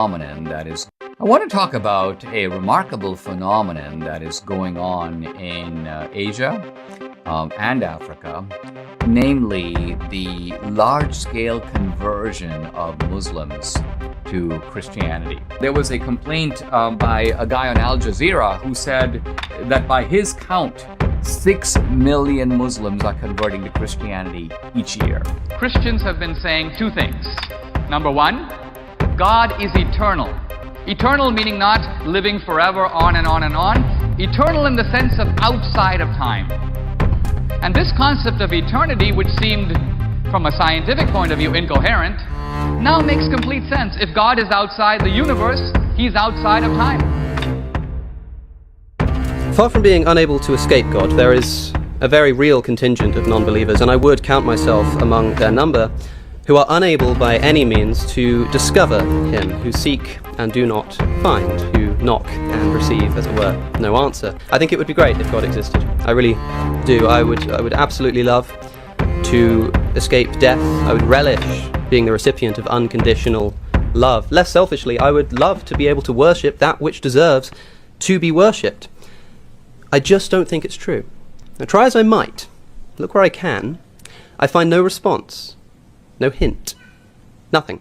phenomenon that is. I want to talk about a remarkable phenomenon that is going on in Asia and Africa, namely the large-scale conversion of Muslims to Christianity. There was a complaint by a guy on Al Jazeera who said that by his count, 6 million Muslims are converting to Christianity each year. Christians have been saying two things. Number one, God is eternal. Eternal meaning not living forever on and on and on. Eternal in the sense of outside of time. And this concept of eternity, which seemed from a scientific point of view incoherent, now makes complete sense. If God is outside the universe, He's outside of time. Far from being unable to escape God, there is a very real contingent of non-believers, and I would count myself among their number, who are unable by any means to discover Him, who seek and do not find, who knock and receive, as it were, no answer. I think it would be great if God existed. I really do. I would absolutely love to escape death. I would relish being the recipient of unconditional love. Less selfishly, I would love to be able to worship that which deserves to be worshipped. I just don't think it's true. Now, try as I might, look where I can, I find no response, no hint, nothing.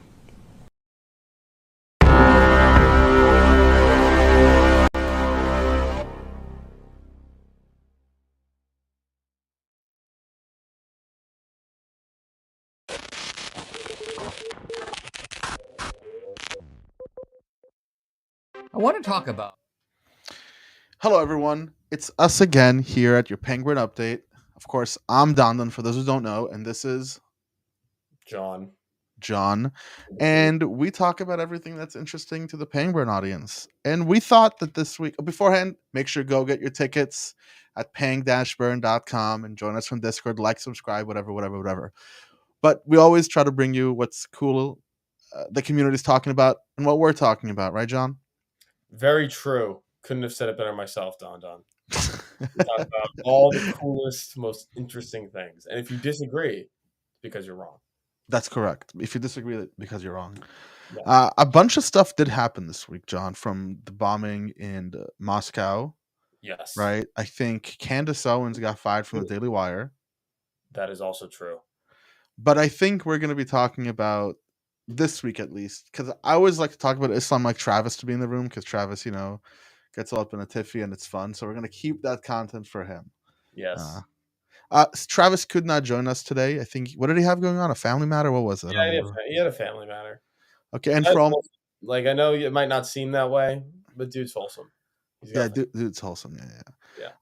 I want to talk about. Hello, everyone. It's us again here at your Pangburn Update. Of course, I'm Dondan, for those who don't know, and this is John. And we talk about everything that's interesting to the Pangburn audience. And we thought that this week, beforehand, make sure to go get your tickets at pang-burn.com and join us from Discord, like, subscribe, whatever. But we always try to bring you what's cool, the community's talking about, and what we're talking about, right, John? Very true. Couldn't have said it better myself, Don. We talk about all the coolest, most interesting things. And if you disagree, it's because you're wrong. That's correct. If you disagree, because you're wrong. Yeah. A bunch of stuff did happen this week, John, from the bombing in Moscow. Yes. Right? I think Candace Owens got fired from the Daily Wire. That is also true. But I think we're going to be talking about this week, at least, because I always like to talk about Islam, like Travis to be in the room, because Travis, gets all up in a tiffy and it's fun. So we're going to keep that content for him. Yes. Travis could not join us today. I think, what did he have going on? A family matter? What was it? Yeah, he had a family matter. Okay, and from I know it might not seem that way, but dude's wholesome. Dude's wholesome.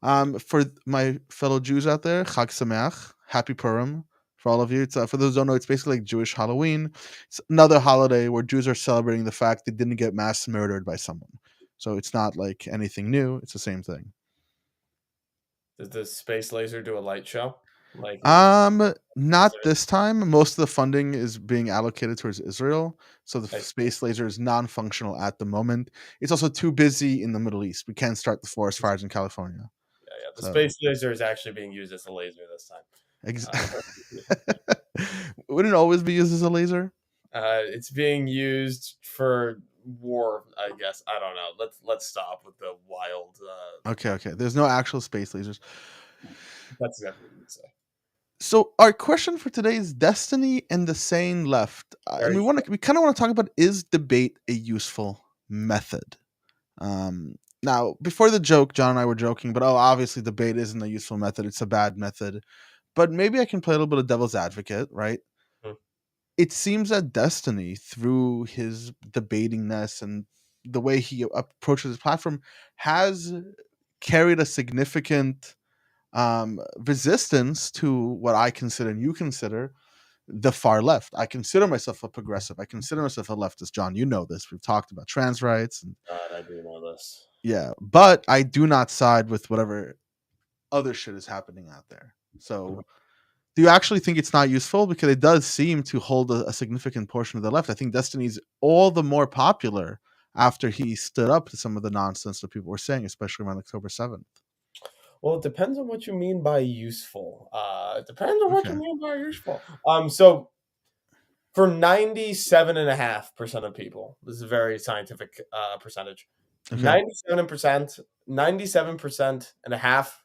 Yeah. For my fellow Jews out there, Chag Sameach, Happy Purim for all of you. It's for those who don't know, it's basically like Jewish Halloween. It's another holiday where Jews are celebrating the fact they didn't get mass murdered by someone. So it's not like anything new. It's the same thing. Does the space laser do a light show? Not this time. Most of the funding is being allocated towards Israel, so the space laser is non-functional at the moment. It's also too busy in the Middle East. We can't start the forest fires in California. Yeah. The space laser is actually being used as a laser this time. Exactly. Wouldn't it always be used as a laser? It's being used for war, I guess. I don't know. Let's stop with the wild. Okay. There's no actual space lasers. That's exactly what you'd say. So our question for today is Destiny and the SANE left. And we kind of want to talk about, is debate a useful method? Now, before the joke, John and I were joking, but obviously debate isn't a useful method. It's a bad method. But maybe I can play a little bit of devil's advocate, right? It seems that Destiny, through his debatingness and the way he approaches his platform, has carried a significant resistance to what I consider and you consider the far left. I consider myself a progressive. I consider myself a leftist, John. You know this. We've talked about trans rights. And, God, I do know this. Yeah, but I do not side with whatever other shit is happening out there. So do you actually think it's not useful? Because it does seem to hold a significant portion of the left. I think Destiny's all the more popular after he stood up to some of the nonsense that people were saying, especially around October 7th. Well, it depends on what you mean by useful. So For 97.5% of people, this is a very scientific percentage. Okay. 97% and a half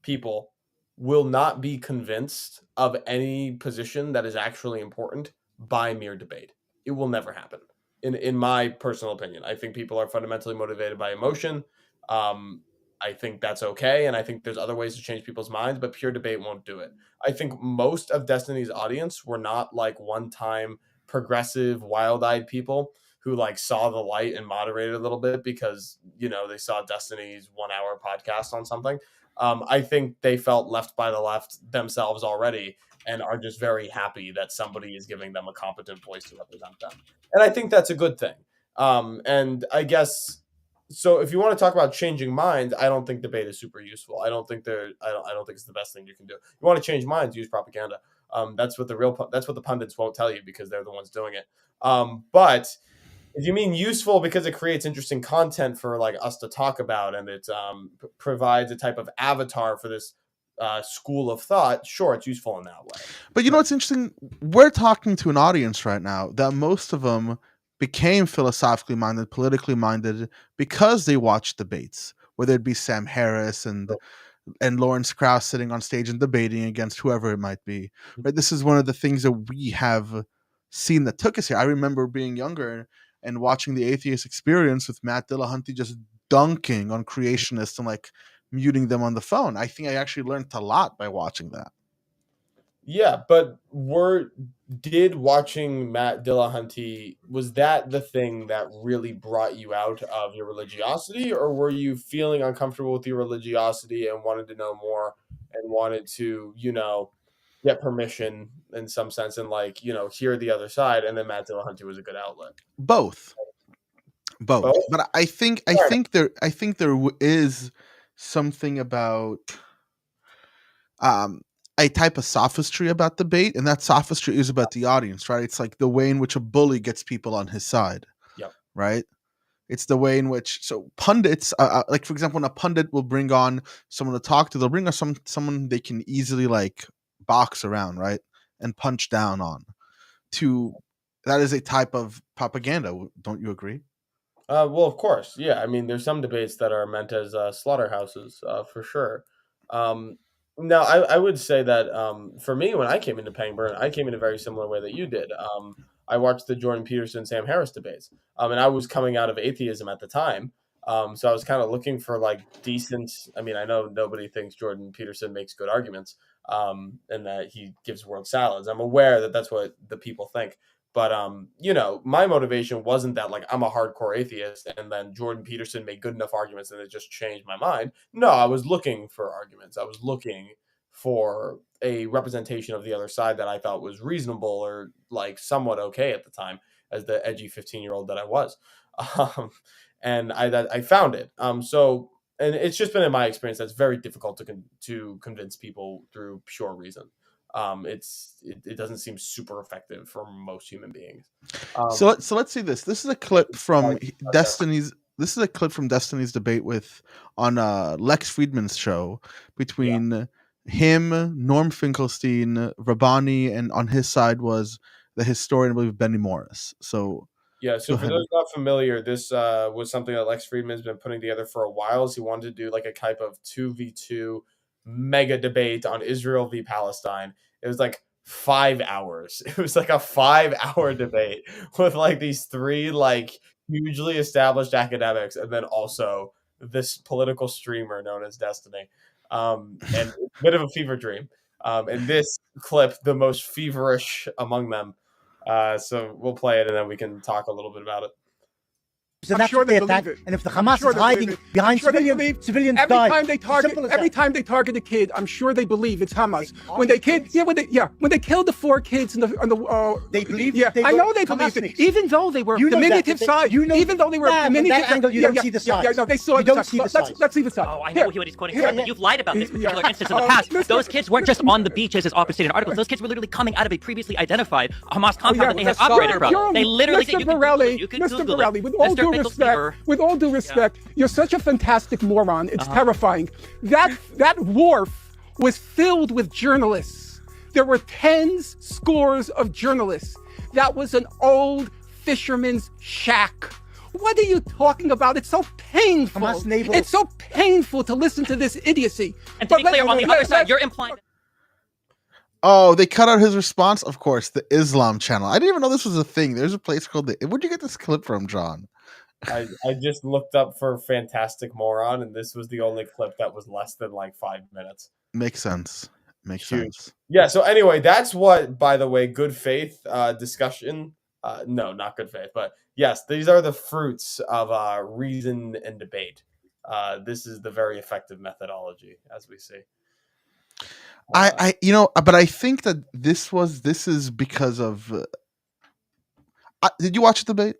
people will not be convinced of any position that is actually important by mere debate. It will never happen. In my personal opinion, I think people are fundamentally motivated by emotion. I think that's okay, and I think there's other ways to change people's minds, but pure debate won't do it. I think most of Destiny's audience were not like one-time progressive, wild-eyed people who like saw the light and moderated a little bit because, you know, they saw Destiny's 1-hour podcast on something. I think they felt left by the left themselves already and are just very happy that somebody is giving them a competent voice to represent them. And I think that's a good thing. And I guess so. If you want to talk about changing minds, I don't think debate is super useful. I don't think it's the best thing you can do. You want to change minds, use propaganda. That's what the pundits won't tell you because they're the ones doing it. But if you mean useful because it creates interesting content for like us to talk about and it provides a type of avatar for this school of thought, sure, it's useful in that way. But you know what's interesting? We're talking to an audience right now that most of them became philosophically minded, politically minded because they watched debates, whether it be Sam Harris and Lawrence Krauss sitting on stage and debating against whoever it might be. Right? This is one of the things that we have seen that took us here. I remember being younger and watching The Atheist Experience with Matt Dillahunty just dunking on creationists and like muting them on the phone. I think I actually learned a lot by watching that. Yeah, but did watching Matt Dillahunty, was that the thing that really brought you out of your religiosity, or were you feeling uncomfortable with your religiosity and wanted to know more and wanted to, you know, get permission in some sense and like, you know, hear the other side, and then Matt Dillahunty was a good outlet? Both. But I think there is something about a type of sophistry about debate, and that sophistry is about the audience, right? It's like the way in which a bully gets people on his side. Yep. Right? It's the way in which, so pundits, like for example, when a pundit will bring on someone to talk to, they'll bring on someone they can easily like box around, right? And punch down on. That is a type of propaganda. Don't you agree? Well, of course. Yeah. I mean, there's some debates that are meant as slaughterhouses, for sure. Now, I would say that for me, when I came into Pangburn, I came in a very similar way that you did. I watched the Jordan Peterson, Sam Harris debates, and I was coming out of atheism at the time. So I was kind of looking for like decent. I mean, I know nobody thinks Jordan Peterson makes good arguments, and that he gives world salads. I'm aware that that's what the people think. But, you know, my motivation wasn't that, like, I'm a hardcore atheist and then Jordan Peterson made good enough arguments and it just changed my mind. No, I was looking for arguments. I was looking for a representation of the other side that I thought was reasonable or, like, somewhat okay at the time as the edgy 15-year-old that I was. And I found it. And it's just been in my experience that's very difficult to convince people through pure reason. It doesn't seem super effective for most human beings. So let's see this. This is a clip from Destiny's. This is a clip from Destiny's debate on Lex Friedman's show between him, Norm Finkelstein, Rabbani, and on his side was the historian, I believe, Benny Morris. So yeah. So for those not familiar, this was something that Lex Friedman has been putting together for a while. So he wanted to do like a type of 2v2 mega debate on Israel v Palestine. It was like 5 hours. It was like a 5-hour debate with like these three like hugely established academics and then also this political streamer known as Destiny. And a bit of a fever dream. And this clip, the most feverish among them. So we'll play it and then we can talk a little bit about it. I'm sure they believe it. And if the Hamas is hiding behind civilians every time they target a kid, I'm sure they believe it's Hamas. When they killed the 4 kids on the they believe. Yeah, I know they believed it. Even though they were diminutive side, even though they were diminutive angle, you don't see the side. Yeah, no, they saw the side. Let's see the side. Oh, I know what he's quoting from, but you've lied about this particular instance in the past. Those kids weren't just on the beaches as often stated in articles. Those kids were literally coming out of a previously identified Hamas compound that they have operated from. They literally Mr. Borelli, with all due respect, you're such a fantastic moron. It's terrifying. That wharf was filled with journalists. There were tens, scores of journalists. That was an old fisherman's shack. What are you talking about? It's so painful. It's so painful to listen to this idiocy. And to be clear, on the other side, you're implying... Oh, they cut out his response? Of course, the Islam channel. I didn't even know this was a thing. There's a place called the... Where'd you get this clip from, John? I just looked up for Fantastic Moron, and this was the only clip that was less than like 5 minutes. Makes sense. Makes sense. Yeah, so anyway, that's what, by the way, good faith discussion... no, not good faith, but yes, these are the fruits of reason and debate. This is the very effective methodology, as we see. But I think that this is because of. Did you watch the debate?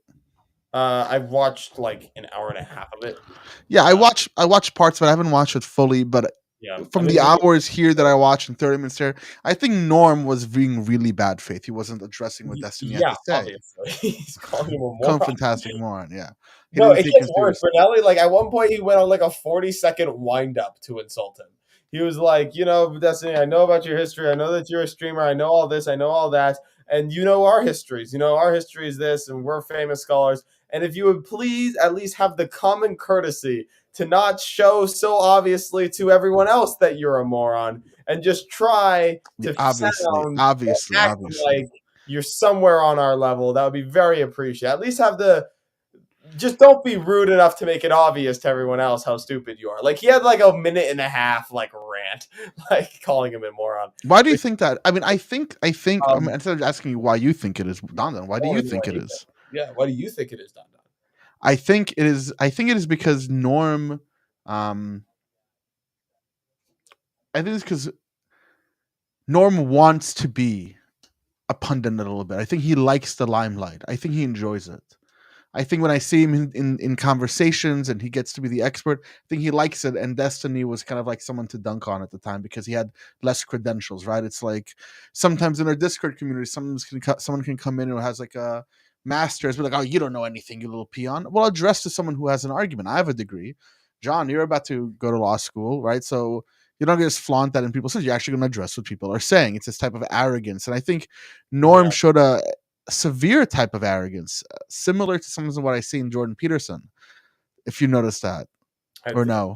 I've watched like an hour and a half of it. Yeah, I watched parts, but I haven't watched it fully. But from the hours here that I watched and 30 minutes there, I think Norm was being really bad faith. He wasn't addressing what Destiny had to say. Obviously. He's calling him a moron. Fantastic moron, yeah. No, it gets worse. Brunelli, like at one point he went on like a 40-second wind up to insult him. He was like, Destiny, I know about your history. I know that you're a streamer. I know all this. I know all that. And you know our histories. Our history is this, and we're famous scholars. And if you would please at least have the common courtesy to not show so obviously to everyone else that you're a moron, and just try to sound obviously like you're somewhere on our level, that would be very appreciated. At least have just don't be rude enough to make it obvious to everyone else how stupid you are. Like he had like a minute and a half like rant, like calling him a moron. Why do you think that? I mean, I think instead of asking you why you think it is, Don, why do you think it is? Yeah, why do you think it is, Don? I think it is because Norm. I think it's because Norm wants to be a pundit a little bit. I think he likes the limelight. I think he enjoys it. I think when I see him in conversations and he gets to be the expert, I think he likes it. And Destiny was kind of like someone to dunk on at the time because he had less credentials, right? It's like sometimes in our Discord community, someone can come in who has like a master's, be like, oh, you don't know anything, you little peon. Well, address to someone who has an argument. I have a degree. John, you're about to go to law school, right? So you don't just flaunt that in people's faces. You're actually going to address what people are saying. It's this type of arrogance. And I think Norm showed a severe type of arrogance, similar to some of what I see in Jordan Peterson, if you notice that. No?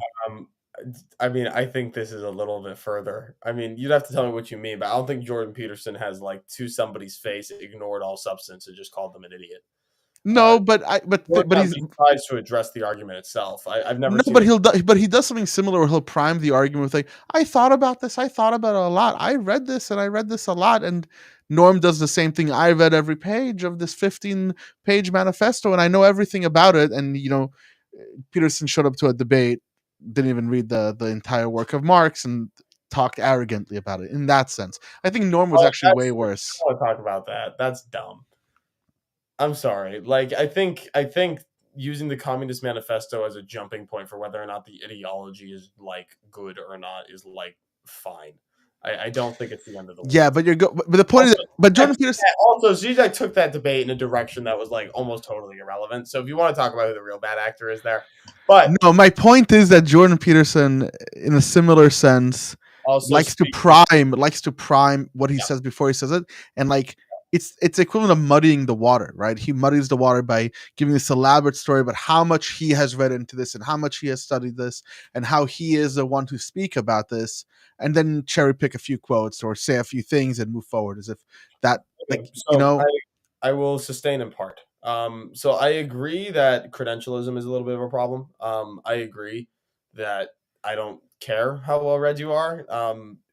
I mean, I think this is a little bit further. I mean, you'd have to tell me what you mean, but I don't think Jordan Peterson has like to somebody's face ignored all substance and just called them an idiot. No, but he tries to address the argument itself. I've never. No, but he does something similar where he'll prime the argument with like, I thought about this. I thought about it a lot. I read this and I read this a lot. And Norm does the same thing. I read every page of this 15-page manifesto and I know everything about it. And Peterson showed up to a debate, didn't even read the entire work of Marx and talked arrogantly about it. In that sense, I think Norm was actually way worse. I don't want to talk about that. That's dumb. I'm sorry. Like, I think using the Communist Manifesto as a jumping point for whether or not the ideology is like good or not is like fine. I don't think it's the end of the world. Yeah, but the point is, but Jordan Peterson also Zizek took that debate in a direction that was like almost totally irrelevant. So if you want to talk about who the real bad actor is there, but no, my point is that Jordan Peterson, in a similar sense, likes to prime what he says before he says it, and like. It's equivalent of muddying the water, right? He muddies the water by giving this elaborate story about how much he has read into this and how much he has studied this and how he is the one to speak about this, and then cherry pick a few quotes or say a few things and move forward as if that, I will sustain in part. So I agree that credentialism is a little bit of a problem. I agree that I don't care how well read you are.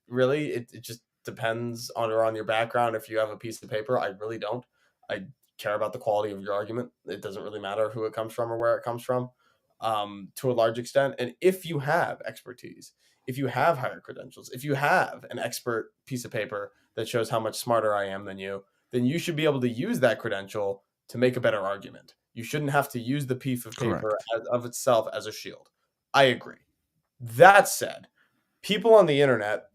Really, it just depends on your background. If you have a piece of paper, I really don't. I care about the quality of your argument. It doesn't really matter who it comes from or where it comes from, to a large extent. And if you have expertise, if you have higher credentials, if you have an expert piece of paper that shows how much smarter I am than you, then you should be able to use that credential to make a better argument. You shouldn't have to use the piece of paper of itself as a shield. I agree. That said, people on the internet,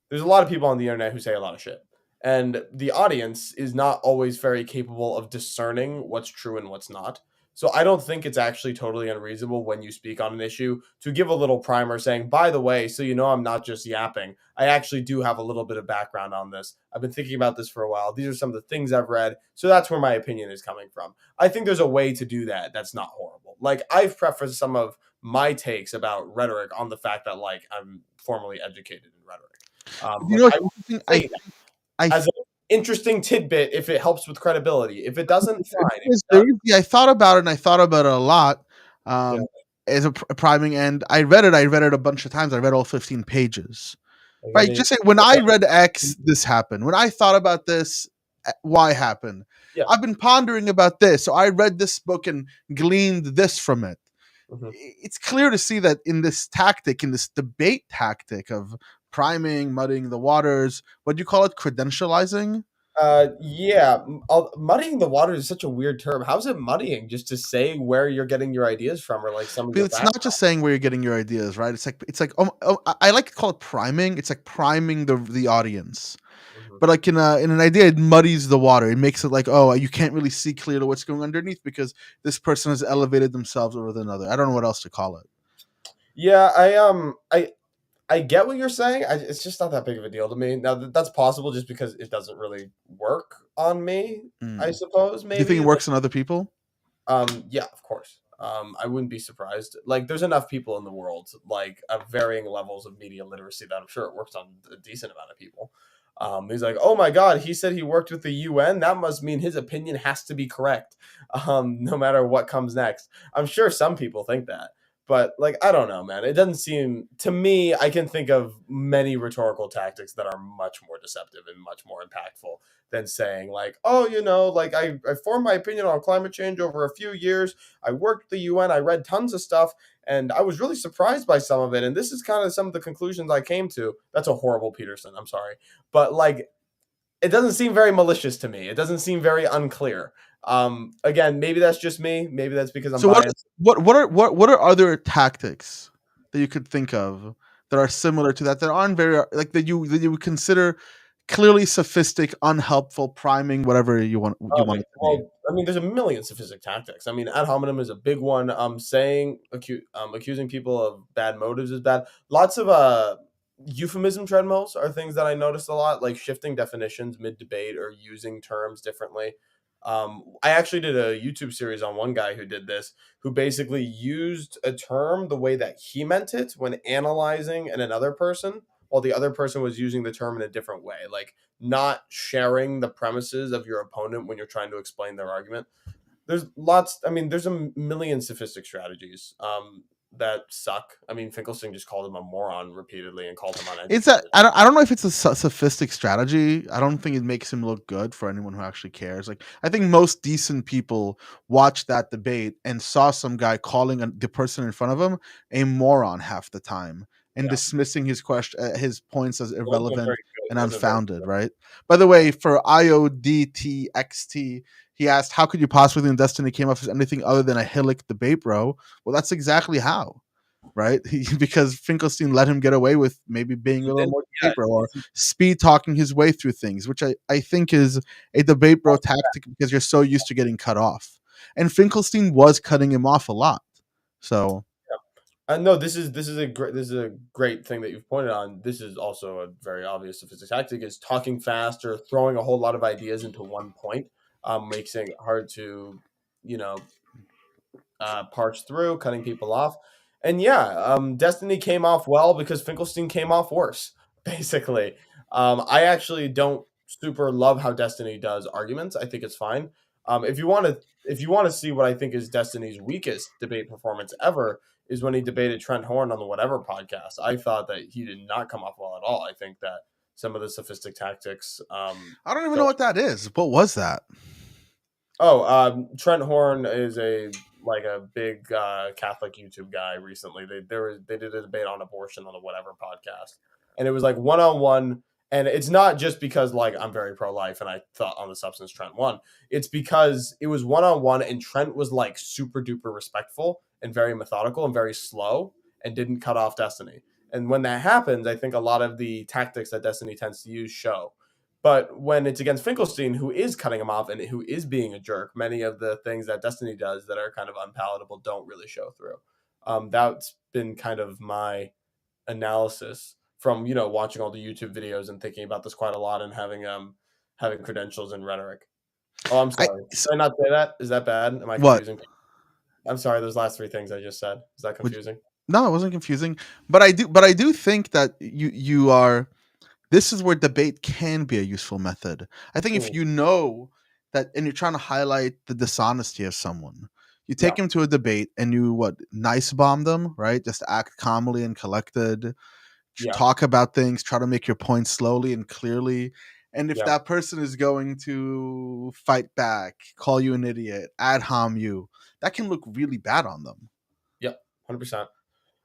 there's a lot of people on the internet who say a lot of shit. And the audience is not always very capable of discerning what's true and what's not. So I don't think it's actually totally unreasonable when you speak on an issue to give a little primer saying, by the way, so you know I'm not just yapping. I actually do have a little bit of background on this. I've been thinking about this for a while. These are some of the things I've read. So that's where my opinion is coming from. I think there's a way to do that that's not horrible. Like, I've prefaced some of my takes about rhetoric on the fact that, like, I'm formally educated in rhetoric. You know, as an interesting tidbit if it helps with credibility. If it doesn't, fine. I thought about it, and I thought about it a lot as a priming, and I read it a bunch of times. I read all 15 pages. Right, just say, when I read X, this happened. When I thought about this, Y happened. Yeah. I've been pondering about this, so I read this book and gleaned this from it. Mm-hmm. It's clear to see that in this tactic, in this debate tactic of priming, muddying the waters, what do you call it? Credentializing? Muddying the waters is such a weird term. How's it muddying? Just to say where you're getting your ideas from, or like some of your It's not just saying where you're getting your ideas, right? It's like I like to call it priming. It's like priming the audience. Mm-hmm. But like in an idea, it muddies the water. It makes it like, oh, you can't really see clearly what's going underneath because this person has elevated themselves over another. I don't know what else to call it. Yeah, I get what you're saying. It's just not that big of a deal to me. Now, that's possible just because it doesn't really work on me, I suppose. Maybe. Do you think it works on other people? Yeah, of course. I wouldn't be surprised. Like, there's enough people in the world, like, of varying levels of media literacy, that I'm sure it works on a decent amount of people. He's like, oh my God, he said he worked with the UN. That must mean his opinion has to be correct, no matter what comes next. I'm sure some people think that. But, like, I don't know, man. It doesn't seem, to me, I can think of many rhetorical tactics that are much more deceptive and much more impactful than saying, like, oh, you know, like, I formed my opinion on climate change over a few years. I worked with the UN. I read tons of stuff, and I was really surprised by some of it. And this is kind of some of the conclusions I came to. That's a horrible Peterson. I'm sorry. But, like, it doesn't seem very malicious to me. It doesn't seem very unclear. Again, maybe that's just me. Maybe that's because I'm biased. What are other tactics that you could think of that are similar to that aren't very, like, that you would consider clearly sophistic, unhelpful, priming, whatever you want it to be? I mean, there's a million sophistic tactics. I mean, ad hominem is a big one. Accusing people of bad motives is bad. Lots of euphemism treadmills are things that I noticed a lot, like shifting definitions mid-debate or using terms differently. I actually did a YouTube series on one guy who did this, who basically used a term the way that he meant it when analyzing another person, while the other person was using the term in a different way, like not sharing the premises of your opponent when you're trying to explain their argument. There's a million sophistic strategies that suck. I mean, Finkelstein just called him a moron repeatedly and called him uneducated. It's I don't know if it's a sophistic strategy. I don't think it makes him look good for anyone who actually cares. Like, I think most decent people watched that debate and saw some guy calling the person in front of him a moron half the time and dismissing his his points as irrelevant and unfounded. Right. By the way, for IODTXT, he asked, "How could you possibly think Destiny came off as anything other than a Hillock debate, bro?" Well, that's exactly how. Right, because Finkelstein let him get away with maybe being a little more debate bro, or speed talking his way through things, which I think is a debate bro tactic because you're so used to getting cut off, and Finkelstein was cutting him off a lot. So, no, this is a great thing that you've pointed on. This is also a very obvious sophistic tactic: is talking fast or throwing a whole lot of ideas into one point, makes it hard to, parse through, cutting people off. And Destiny came off well because Finkelstein came off worse, basically. I actually don't super love how Destiny does arguments. I think it's fine. If you want to see what I think is Destiny's weakest debate performance ever, is when he debated Trent Horn on the Whatever podcast. I thought that he did not come off well at all. I think that some of the sophistic tactics. I don't even know what that is. What was that? Trent Horn is a big Catholic YouTube guy. Recently, they did a debate on abortion on the Whatever podcast, and it was like one-on-one. And it's not just because, like, I'm very pro-life and I thought on the substance Trent won. It's because it was one-on-one and Trent was, like, super duper respectful and very methodical and very slow and didn't cut off Destiny. And when that happens, I think a lot of the tactics that Destiny tends to use show. But when it's against Finkelstein, who is cutting him off and who is being a jerk, many of the things that Destiny does that are kind of unpalatable don't really show through. That's been kind of my analysis from, watching all the YouTube videos and thinking about this quite a lot and having credentials in rhetoric. Oh, I'm sorry. Did I not say that? Is that bad? Am I What? confusing? I'm sorry. Those last 3 things I just said. Is that confusing? No, it wasn't confusing. But I do think that you are. This is where debate can be a useful method. I think if you know that, and you're trying to highlight the dishonesty of someone, you take him to a debate and you nice bomb them, right? Just act calmly and collected. Talk about things. Try to make your point slowly and clearly. And if that person is going to fight back, call you an idiot, ad hom you, that can look really bad on them. Yep, 100%.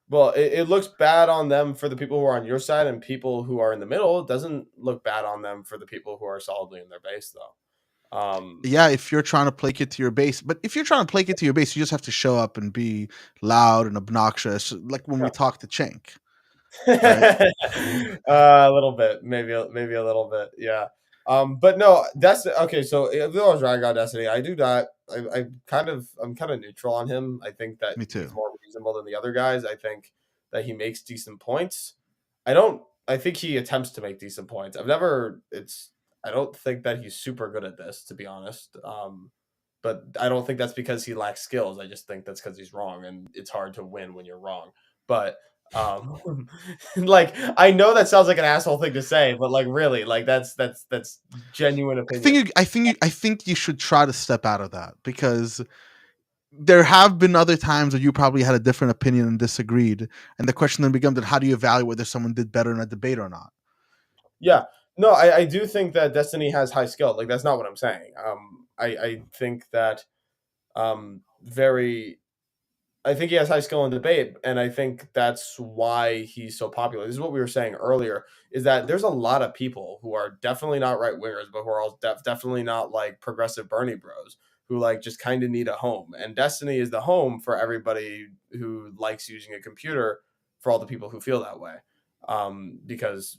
Well, it looks bad on them for the people who are on your side, and people who are in the middle. It doesn't look bad on them for the people who are solidly in their base, though. Yeah, if you're trying to placate to your base. But if you're trying to placate to your base, you just have to show up and be loud and obnoxious, like when we talk to Cenk. Right? A little bit, maybe a little bit, yeah. But no, that's okay. So if I was dragging on Destiny, I do not. I'm kind of neutral on him. I think that he's more reasonable than the other guys. I think that he makes decent points. I think he attempts to make decent points. I don't think that he's super good at this, to be honest. But I don't think that's because he lacks skills. I just think that's because he's wrong, and it's hard to win when you're wrong. But like, I know that sounds like an asshole thing to say, but like, really, like that's genuine opinion. I think you should try to step out of that, because there have been other times where you probably had a different opinion and disagreed, and the question then becomes that how do you evaluate whether someone did better in a debate or not? Yeah, no, I do think that Destiny has high skill. Like, that's not what I'm saying. I think that I think he has high skill in debate, and I think that's why he's so popular. This is what we were saying earlier, is that there's a lot of people who are definitely not right wingers, but who are all definitely not like progressive Bernie bros, who like just kind of need a home. And Destiny is the home for everybody who likes using a computer, for all the people who feel that way. Because,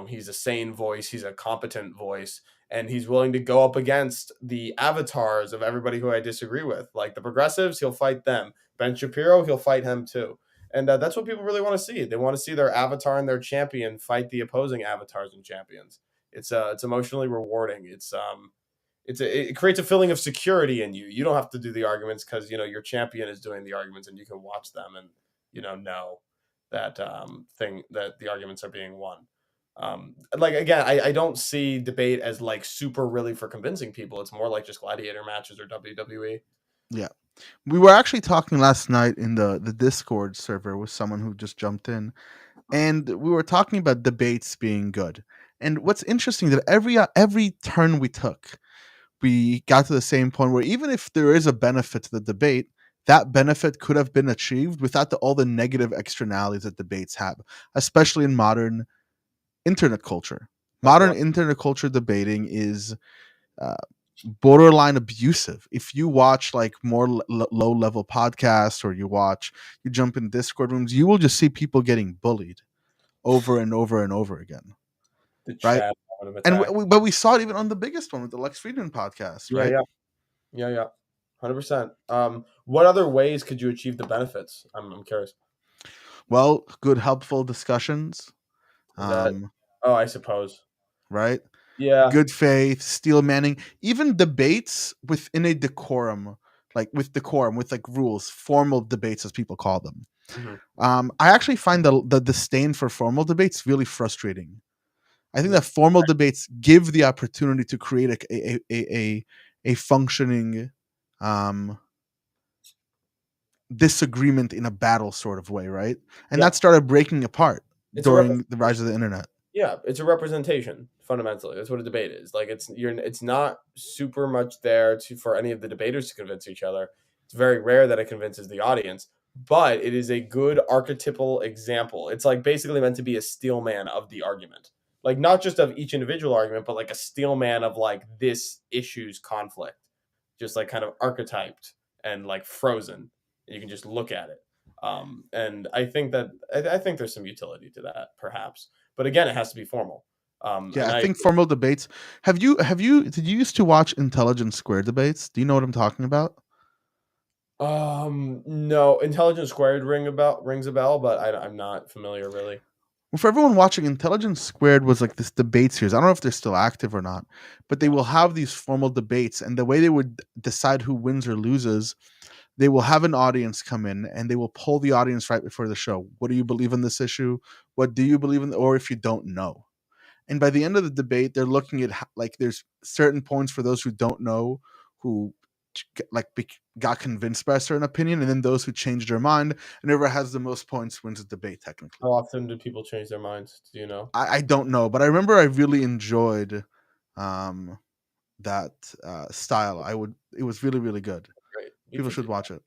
he's a sane voice, he's a competent voice, and he's willing to go up against the avatars of everybody who I disagree with. Like the progressives, he'll fight them. Ben Shapiro, he'll fight him too. And that's what people really want to see. They want to see their avatar and their champion fight the opposing avatars and champions. It's emotionally rewarding. It creates a feeling of security in you. You don't have to do the arguments because your champion is doing the arguments, and you can watch them and know that that the arguments are being won. Like, again, I don't see debate as like super really for convincing people. It's more like just gladiator matches or WWE. Yeah. We were actually talking last night in the Discord server with someone who just jumped in, and we were talking about debates being good. And what's interesting that every turn we took, we got to the same point where even if there is a benefit to the debate, that benefit could have been achieved without all the negative externalities that debates have, especially in modern internet culture. Modern internet culture debating is borderline abusive. If you watch like more low level podcasts, or you jump in Discord rooms, you will just see people getting bullied over and over and over again. Right? But we saw it even on the biggest one with the Lex Friedman podcast, right? Yeah. 100%. What other ways could you achieve the benefits? I'm curious. Well, good, helpful discussions. I suppose. Right? Yeah. Good faith, steel manning, even debates within a decorum, like rules, formal debates as people call them. Mm-hmm. I actually find the disdain for formal debates really frustrating. I think that formal debates give the opportunity to create a functioning disagreement in a battle sort of way, right? And that started breaking apart during the rise of the internet. Yeah, it's a representation, fundamentally. That's what a debate is. Like, it's not super much there for any of the debaters to convince each other. It's very rare that it convinces the audience, but it is a good archetypal example. It's like basically meant to be a steel man of the argument. Like, not just of each individual argument, but like a steel man of like this issue's conflict. Just like kind of archetyped and like frozen. And you can just look at it. And I think there's some utility to that, perhaps. But again, it has to be formal. Yeah, I think formal debates. Did you used to watch Intelligence Squared debates? Do you know what I'm talking about? No, Intelligence Squared rings a bell, but I'm not familiar really. Well, for everyone watching, Intelligence Squared was like this debate series. I don't know if they're still active or not, but they will have these formal debates, and the way they would decide who wins or loses, they will have an audience come in and they will poll the audience right before the show. What do you believe in this issue? What do you believe in? Or if you don't know. And by the end of the debate, they're looking at like there's certain points for those who don't know, who got convinced by a certain opinion, and then those who changed their mind. And whoever has the most points wins the debate. Technically, how often do people change their minds? Do you know? I don't know, but I remember I really enjoyed that style. It was really really good. Great. People should watch it.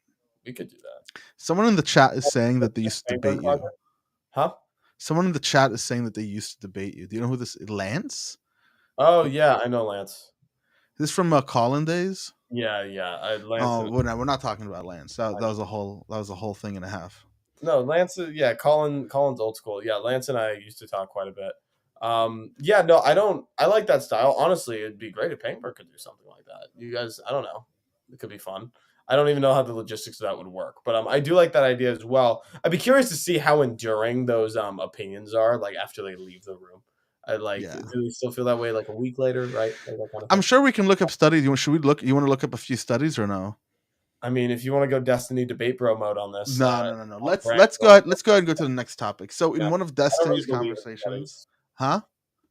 We could do that. Someone in the chat is saying that they used to debate you. Huh? Someone in the chat is saying that they used to debate you. Do you know who this is? Lance? Oh yeah, I know Lance. This is from Colin days. Yeah. Lance. Oh, we're not talking about Lance. That was a whole thing and a half. No, Lance. Yeah, Colin's old school. Yeah, Lance and I used to talk quite a bit. Yeah, no, I like that style. Honestly, it'd be great if Pangburn could do something like that. You guys, I don't know. It could be fun. I don't even know how the logistics of that would work, but I do like that idea as well. I'd be curious to see how enduring those opinions are, like after they leave the room. Do they still feel that way like a week later, right? Like that kind of I'm sure we can look up studies. You want to look up a few studies or no? I mean, if you want to go Destiny debate bro mode on this, no. Let's go ahead. Let's go ahead and go to the next topic. So in one of Destiny's conversations, huh?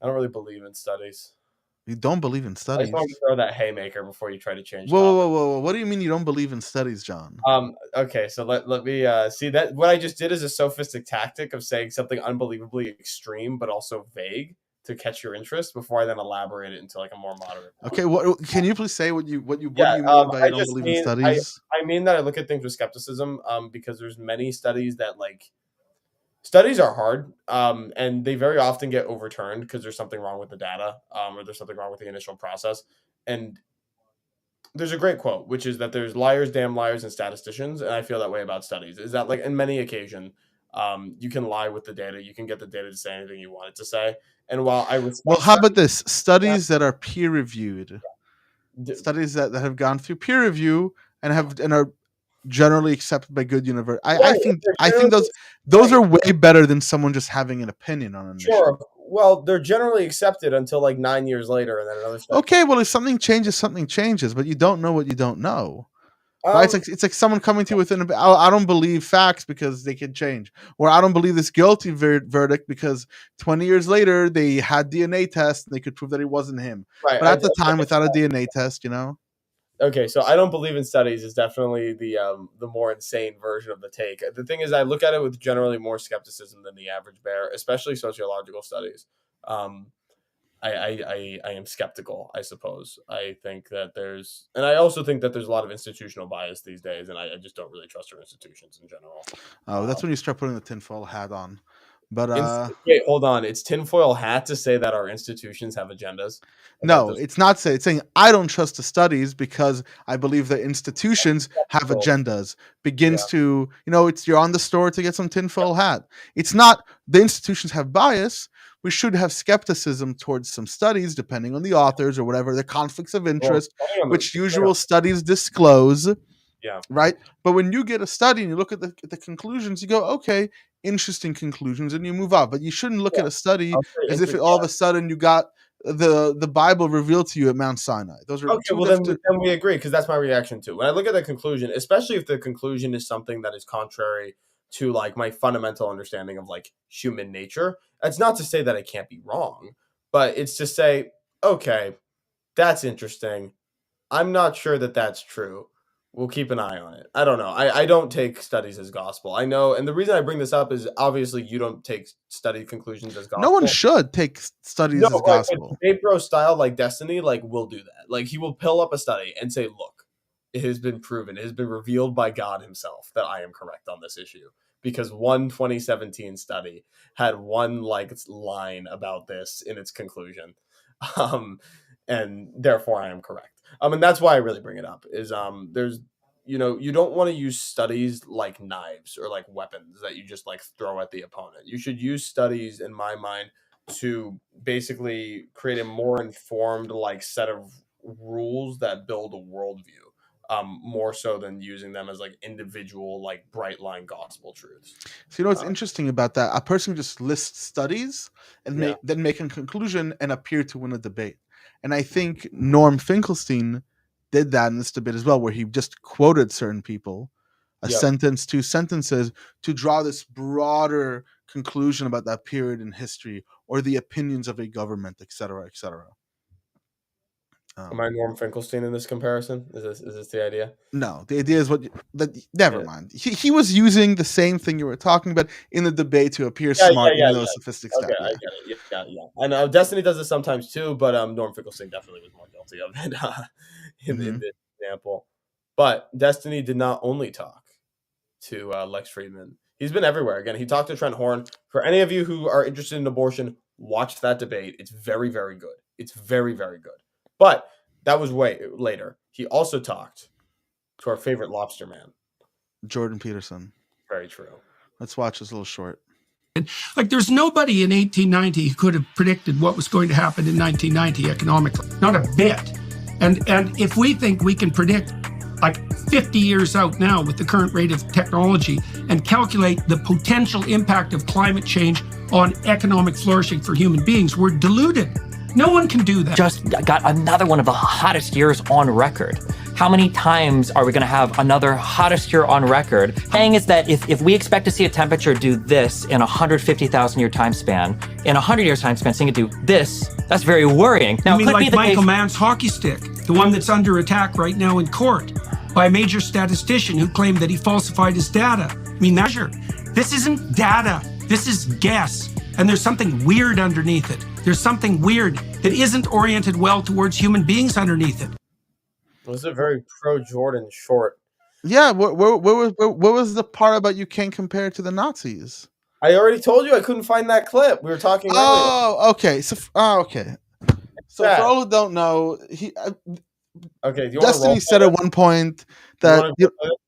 I don't really believe in studies. You don't believe in I studies? just want to throw that haymaker before you try to change. Whoa! What do you mean you don't believe in studies, John? Okay, so let me see that what I just did is a sophistic tactic of saying something unbelievably extreme but also vague to catch your interest before I then elaborate it into like a more moderate. Okay, what can you please say what you mean by you don't believe in studies? I mean that I look at things with skepticism because there's many studies that studies are hard, and they very often get overturned because there's something wrong with the data, or there's something wrong with the initial process. And there's a great quote, which is that there's liars, damn liars, and statisticians, and I feel that way about studies. Is that like in many occasions, you can lie with the data, you can get the data to say anything you want it to say. And while I respect how about this? Studies that are peer reviewed, studies that have gone through peer review and are generally accepted by good university. I think those are way better than someone just having an opinion on an issue. Sure. Well, they're generally accepted until like 9 years later, and then another study. Okay, well, if something changes, but you don't know what you don't know. Right? It's like someone coming to you with I don't believe facts because they can change, or I don't believe this guilty verdict because 20 years later they had DNA tests and they could prove that it wasn't him. Right. But at the time, without a DNA test, Okay, so I don't believe in studies is definitely the more insane version of the take. The thing is, I look at it with generally more skepticism than the average bear, especially sociological studies. I am skeptical, I suppose. I think that I also think that there's a lot of institutional bias these days, and I just don't really trust our institutions in general. Oh, that's when you start putting the tinfoil hat on. But wait, hold on. It's tinfoil hat to say that our institutions have agendas. No, it's not saying. It's saying I don't trust the studies because I believe the institutions have agendas. Begins to you're on the store to get some tinfoil hat. It's not the institutions have bias. We should have skepticism towards some studies, depending on the authors or whatever, the conflicts of interest, which usual studies disclose. Yeah. Right. But when you get a study and you look at the conclusions, you go, okay, interesting conclusions, and you move on. But you shouldn't look at a study as if all of a sudden you got the Bible revealed to you at Mount Sinai. Those are okay. Well, then we agree because that's my reaction too. When I look at the conclusion, especially if the conclusion is something that is contrary to like my fundamental understanding of like human nature, it's not to say that it can't be wrong, but it's to say, okay, that's interesting. I'm not sure that that's true. We'll keep an eye on it. I don't know. I don't take studies as gospel. I know, and the reason I bring this up is obviously you don't take study conclusions as gospel. No one should take studies as gospel. Debate bro style like Destiny, like will do that. Like he will pull up a study and say, "Look, it has been proven, it has been revealed by God Himself that I am correct on this issue." Because one 2017 study had one like line about this in its conclusion, and therefore I am correct. And that's why I really bring it up is there's you don't want to use studies like knives or like weapons that you just like throw at the opponent. You should use studies in my mind to basically create a more informed like set of rules that build a worldview, more so than using them as like individual like bright line gospel truths. So you know what's interesting about that? A person just lists studies and Yeah. then make a conclusion and appear to win a debate. And I think Norm Finkelstein did that in this debate as well, where he just quoted certain people, a Yep. sentence, 2 sentences, to draw this broader conclusion about that period in history or the opinions of a government, et cetera, et cetera. Am I Norm Finkelstein in this comparison? Is this the idea? No, the idea is never mind. He was using the same thing you were talking about in the debate to appear smart, even though sophisticated Okay, stuff. I get it. Yeah. I know Destiny does this sometimes too, but Norm Finkelstein definitely was more guilty of it in this example. But Destiny did not only talk to Lex Friedman. He's been everywhere. Again, he talked to Trent Horn. For any of you who are interested in abortion, watch that debate. It's very, very good. It's very, very good. But that was way later. He also talked to our favorite lobster man, Jordan Peterson. Very true. Let's watch this little short. Like, there's nobody in 1890 who could have predicted what was going to happen in 1990 economically. Not a bit. And if we think we can predict like 50 years out now with the current rate of technology and calculate the potential impact of climate change on economic flourishing for human beings, we're deluded. No one can do that. Just got another one of the hottest years on record. How many times are we going to have another hottest year on record? Saying is that if we expect to see a temperature do this in a 150,000 year time span, in 100 years time span, seeing it do this, that's very worrying. Now, I mean, like Michael Mann's hockey stick, the one that's under attack right now in court by a major statistician who claimed that he falsified his data. I mean, this isn't data. This is guess. And there's something weird underneath it. There's something weird that isn't oriented well towards human beings underneath it. It was a very pro-Jordan short. Yeah, what was the part about you can't compare it to the Nazis? I already told you I couldn't find that clip. We were talking earlier. Oh, okay. So for all who don't know, Destiny said at one point that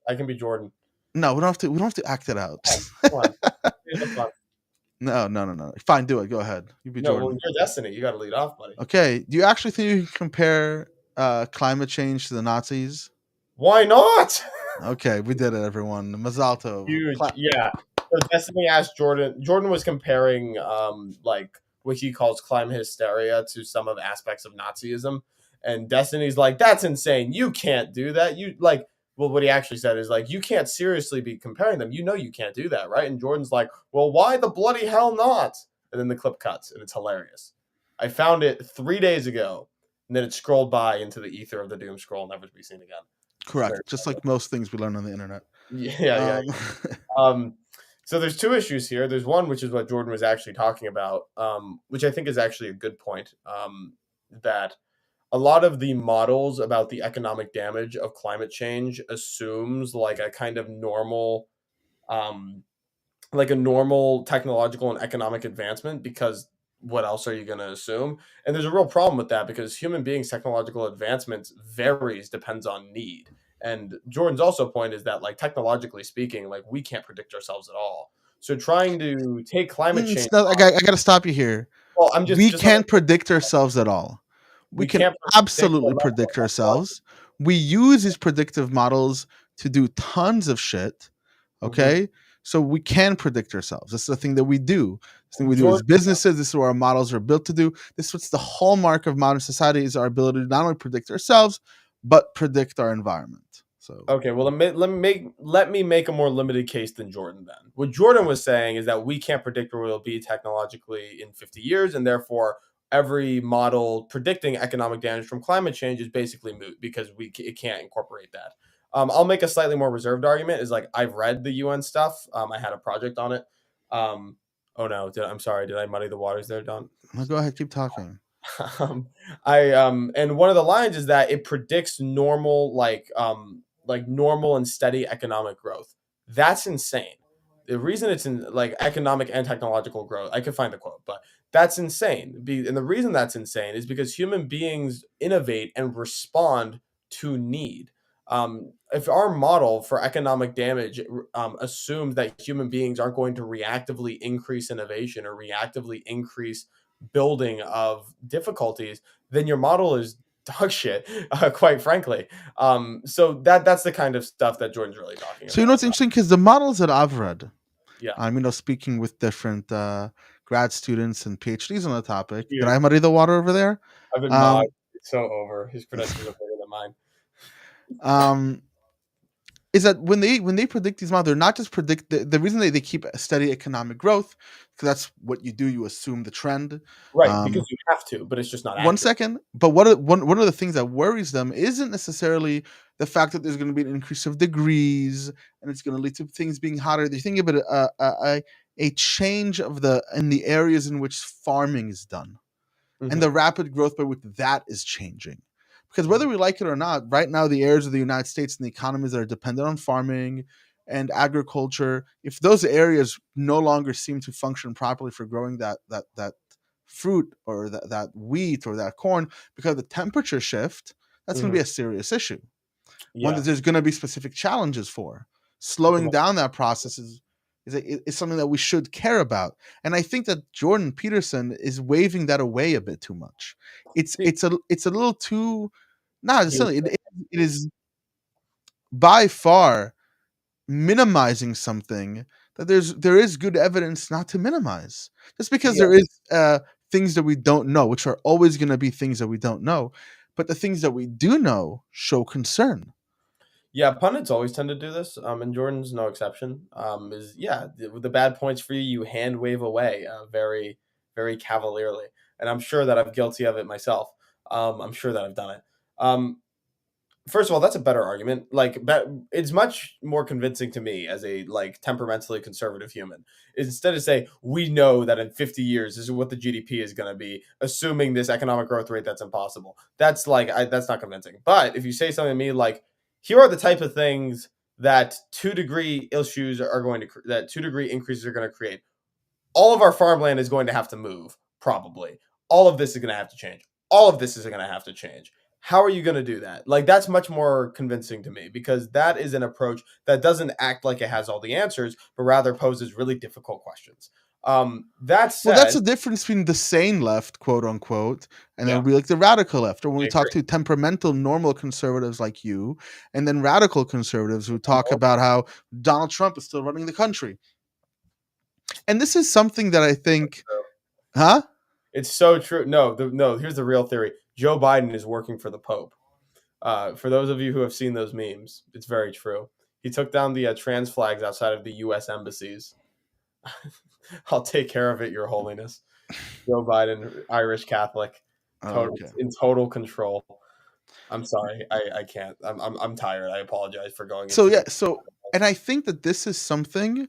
I can be Jordan. No, we don't have to act it out. Come on. No. Fine, do it. Go ahead. You be Jordan. Well, you're Destiny. You got to lead off, buddy. Okay. Do you actually think you can compare climate change to the Nazis? Why not? Okay, we did it, everyone. Mazal tov. Huge. Yeah. So Destiny asked Jordan. Jordan was comparing like what he calls climate hysteria to some of the aspects of Nazism, and Destiny's like, that's insane. You can't do that. Well, what he actually said is like, you can't seriously be comparing them. You know you can't do that, right? And Jordan's like, well, why the bloody hell not? And then the clip cuts, and it's hilarious. I found it 3 days ago, and then it scrolled by into the ether of the doom scroll, never to be seen again. Correct. Just like most things we learn on the internet. Yeah. So there's two issues here. There's one, which is what Jordan was actually talking about, which I think is actually a good point, that a lot of the models about the economic damage of climate change assumes like a kind of normal, like a normal technological and economic advancement, because what else are you going to assume? And there's a real problem with that, because human beings' technological advancement depends on need. And Jordan's also point is that, like, technologically speaking, like, we can't predict ourselves at all. So trying to take climate change... I got to stop you here. Well, we can't predict ourselves at all. We can absolutely predict ourselves. We use these predictive models to do tons of shit. Okay? Mm-hmm. So we can predict ourselves. That's the thing that we do. The thing we do as businesses. This is what our models are built to do. This is what's the hallmark of modern society, is our ability to not only predict ourselves, but predict our environment. So okay, well, let me make a more limited case than Jordan then. What Jordan was saying is that we can't predict where we'll be technologically in 50 years, and therefore every model predicting economic damage from climate change is basically moot, because it can't incorporate that. I'll make a slightly more reserved argument. Is like, I've read the UN stuff. I had a project on it. Oh no, I'm sorry. Did I muddy the waters there, Don? No, go ahead. Keep talking. And one of the lines is that it predicts normal, like normal and steady economic growth. That's insane. The reason it's in like economic and technological growth, I could find the quote, but that's insane. And the reason that's insane is because human beings innovate and respond to need. If our model for economic damage assumes that human beings aren't going to reactively increase innovation or reactively increase building of difficulties, then your model is dog shit, quite frankly. So that's the kind of stuff that Jordan's really talking about. So it's interesting because the models that I've read, yeah, speaking with different grad students and PhDs on the topic. Dude. Did I muddy the water over there? I've been mocked so over. His credentials are bigger than mine. Is that when they predict these models, they're not just predict the reason they keep a steady economic growth, because that's what you do. You assume the trend, right? Because you have to, but it's just not. One second, but one of the things that worries them isn't necessarily the fact that there's going to be an increase of degrees and it's going to lead to things being hotter. They're thinking about a change in the areas in which farming is done, and the rapid growth by which that is changing. Because whether we like it or not, right now the areas of the United States and the economies that are dependent on farming and agriculture, if those areas no longer seem to function properly for growing that fruit or that wheat or that corn, because of the temperature shift, that's going to be a serious issue. One that there's going to be specific challenges for. Slowing down that process is something that we should care about. And I think that Jordan Peterson is waving that away a bit too much. It's a little too it is by far minimizing something that there is good evidence not to minimize. Just because there is things that we don't know, which are always going to be things that we don't know, but the things that we do know show concern. Yeah, pundits always tend to do this, and Jordan's no exception. The bad points for you, you hand wave away very, very cavalierly, and I'm sure that I'm guilty of it myself. I'm sure that I've done it. First of all, that's a better argument. It's much more convincing to me as a temperamentally conservative human. Instead of say we know that in 50 years this is what the GDP is going to be, assuming this economic growth rate that's impossible. That's that's not convincing. But if you say something to me like, here are the type of things that 2-degree issues are going to that 2-degree increases are going to create. All of our farmland is going to have to move, probably. All of this is going to have to change. All of this is going to have to change. How are you going to do that? That's much more convincing to me, because that is an approach that doesn't act like it has all the answers, but rather poses really difficult questions. That's the difference between the sane left, quote unquote, and then we like the radical left, or when we talk to temperamental, normal conservatives like you, and then radical conservatives who talk about how Donald Trump is still running the country. And this is something that I think, It's so true. No, here's the real theory. Joe Biden is working for the Pope. For those of you who have seen those memes, it's very true. He took down the trans flags outside of the U.S. embassies. I'll take care of it, Your Holiness. Joe Biden, Irish Catholic, in total control. I'm sorry, I can't. I'm tired. I apologize for going. And I think that this is something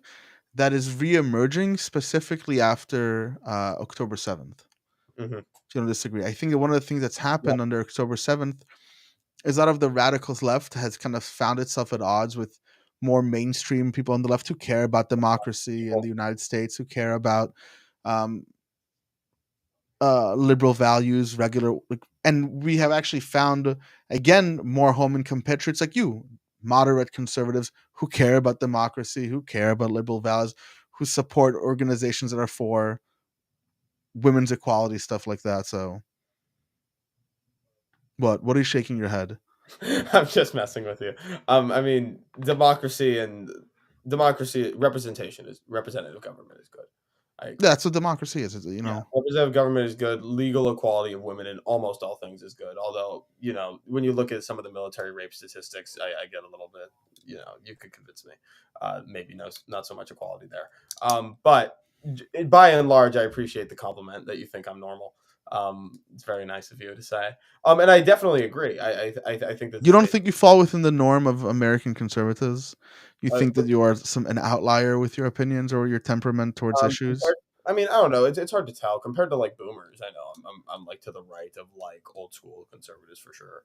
that is reemerging specifically after October 7th. Mm-hmm. You don't disagree? I think that one of the things that's happened under October 7th is a lot of the radicals left has kind of found itself at odds with more mainstream people on the left who care about democracy in the United States, who care about liberal values, and we have actually found, again, more Holman compatriots like you, moderate conservatives who care about democracy, who care about liberal values, who support organizations that are for women's equality, stuff like that. So what are you shaking your head? I'm just messing with you. I mean, democracy representation is representative government is good. That's what democracy is, representative government is good. Legal equality of women in almost all things is good. Although, when you look at some of the military rape statistics, I get a little bit, you could convince me. Maybe not so much equality there. But by and large, I appreciate the compliment that you think I'm normal. It's very nice of you to say. And I definitely agree. I think that you don't think you fall within the norm of American conservatives. You think that you are an outlier with your opinions or your temperament towards issues. I mean, I don't know. It's hard to tell compared to boomers. I know I'm to the right of old school conservatives for sure.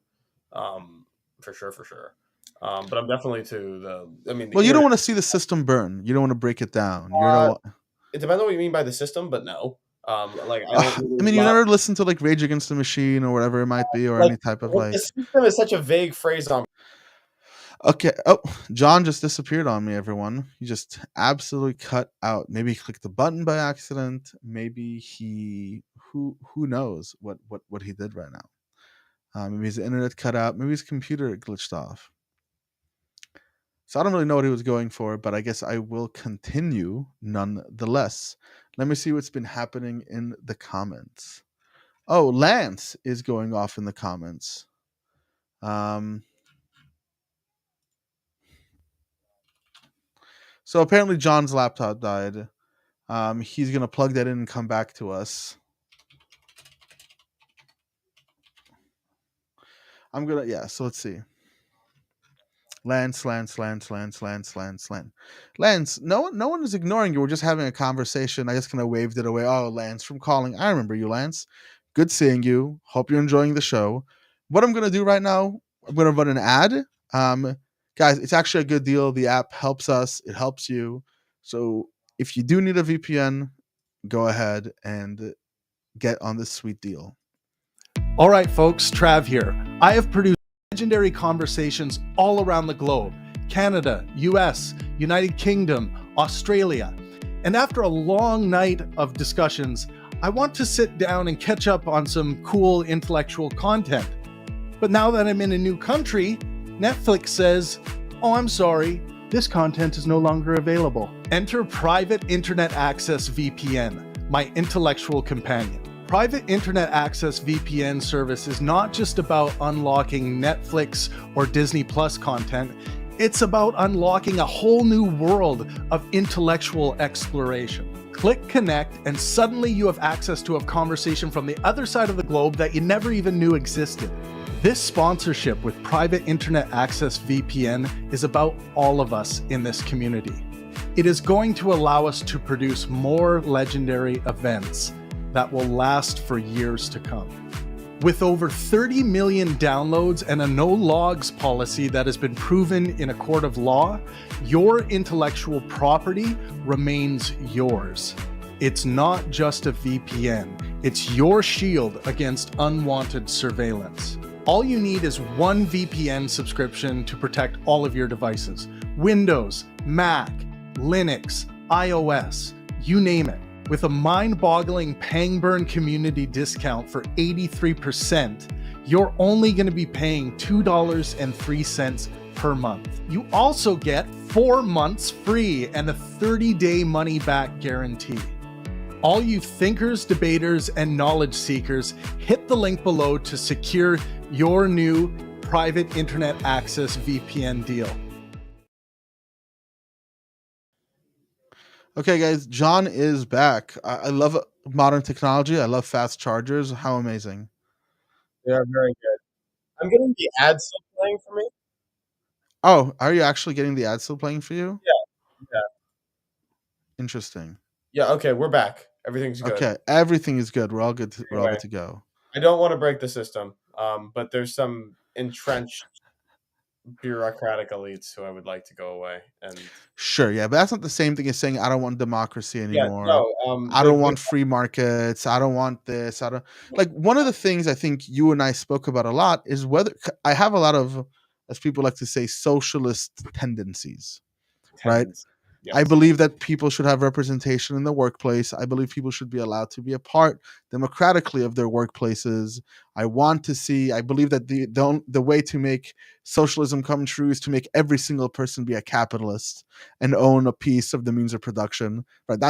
For sure. But I'm definitely to the. I mean, well, you don't want to see the system burn. You don't want to break it down. It depends on what you mean by the system, but no. You never listen to Rage Against the Machine or whatever it might be, or any type of The system is such a vague phrase on. Okay. Oh, John just disappeared on me, everyone. He just absolutely cut out. Maybe he clicked the button by accident. Maybe he who knows what he did right now. Maybe his internet cut out. Maybe his computer glitched off. So I don't really know what he was going for, but I guess I will continue nonetheless. Let me see what's been happening in the comments. Oh, Lance is going off in the comments. So apparently John's laptop died. He's going to plug that in and come back to us. So let's see. Lance. Lance, no one is ignoring you. We're just having a conversation. I just kind of waved it away. Oh, Lance from calling. I remember you, Lance. Good seeing you. Hope you're enjoying the show. What I'm going to do right now, I'm going to run an ad. Guys, it's actually a good deal. The app helps us. It helps you. So if you do need a VPN, go ahead and get on this sweet deal. All right, folks, Trav here. I have produced legendary conversations all around the globe: Canada, US, United Kingdom, Australia. And after a long night of discussions, I want to sit down and catch up on some cool intellectual content. But now that I'm in a new country, Netflix says, "Oh, I'm sorry, this content is no longer available." Enter Private Internet Access VPN, my intellectual companion. Private Internet Access VPN service is not just about unlocking Netflix or Disney Plus content. It's about unlocking a whole new world of intellectual exploration. Click connect, and suddenly you have access to a conversation from the other side of the globe that you never even knew existed. This sponsorship with Private Internet Access VPN is about all of us in this community. It is going to allow us to produce more legendary events that will last for years to come. With over 30 million downloads and a no logs policy that has been proven in a court of law, your intellectual property remains yours. It's not just a VPN, it's your shield against unwanted surveillance. All you need is one VPN subscription to protect all of your devices: Windows, Mac, Linux, iOS, you name it. With a mind-boggling Pangburn community discount for 83%, you're only going to be paying $2.03 per month. You also get 4 months free and a 30-day money-back guarantee. All you thinkers, debaters, and knowledge seekers, hit the link below to secure your new Private Internet Access VPN deal. Okay, guys, John is back. I love modern technology. I love fast chargers. How amazing. They are very good. I'm getting the ad still playing for me. Oh, are you actually getting the ad still playing for you? Yeah. Interesting. Yeah, okay, we're back. Everything's good. Okay, everything is good. We're all good to go. I don't want to break the system, but there's some entrenched bureaucratic elites who I would like to go away. And sure, yeah, but that's not the same thing as saying I don't want democracy anymore. Yeah, no, I don't want free markets. I don't want this. I don't like. One of the things I think you and I spoke about a lot is whether I have a lot of, as people like to say, socialist tendencies, right? Yes. I believe that people should have representation in the workplace. I believe people should be allowed to be a part democratically of their workplaces. I believe that the way to make socialism come true is to make every single person be a capitalist and own a piece of the means of production. Right?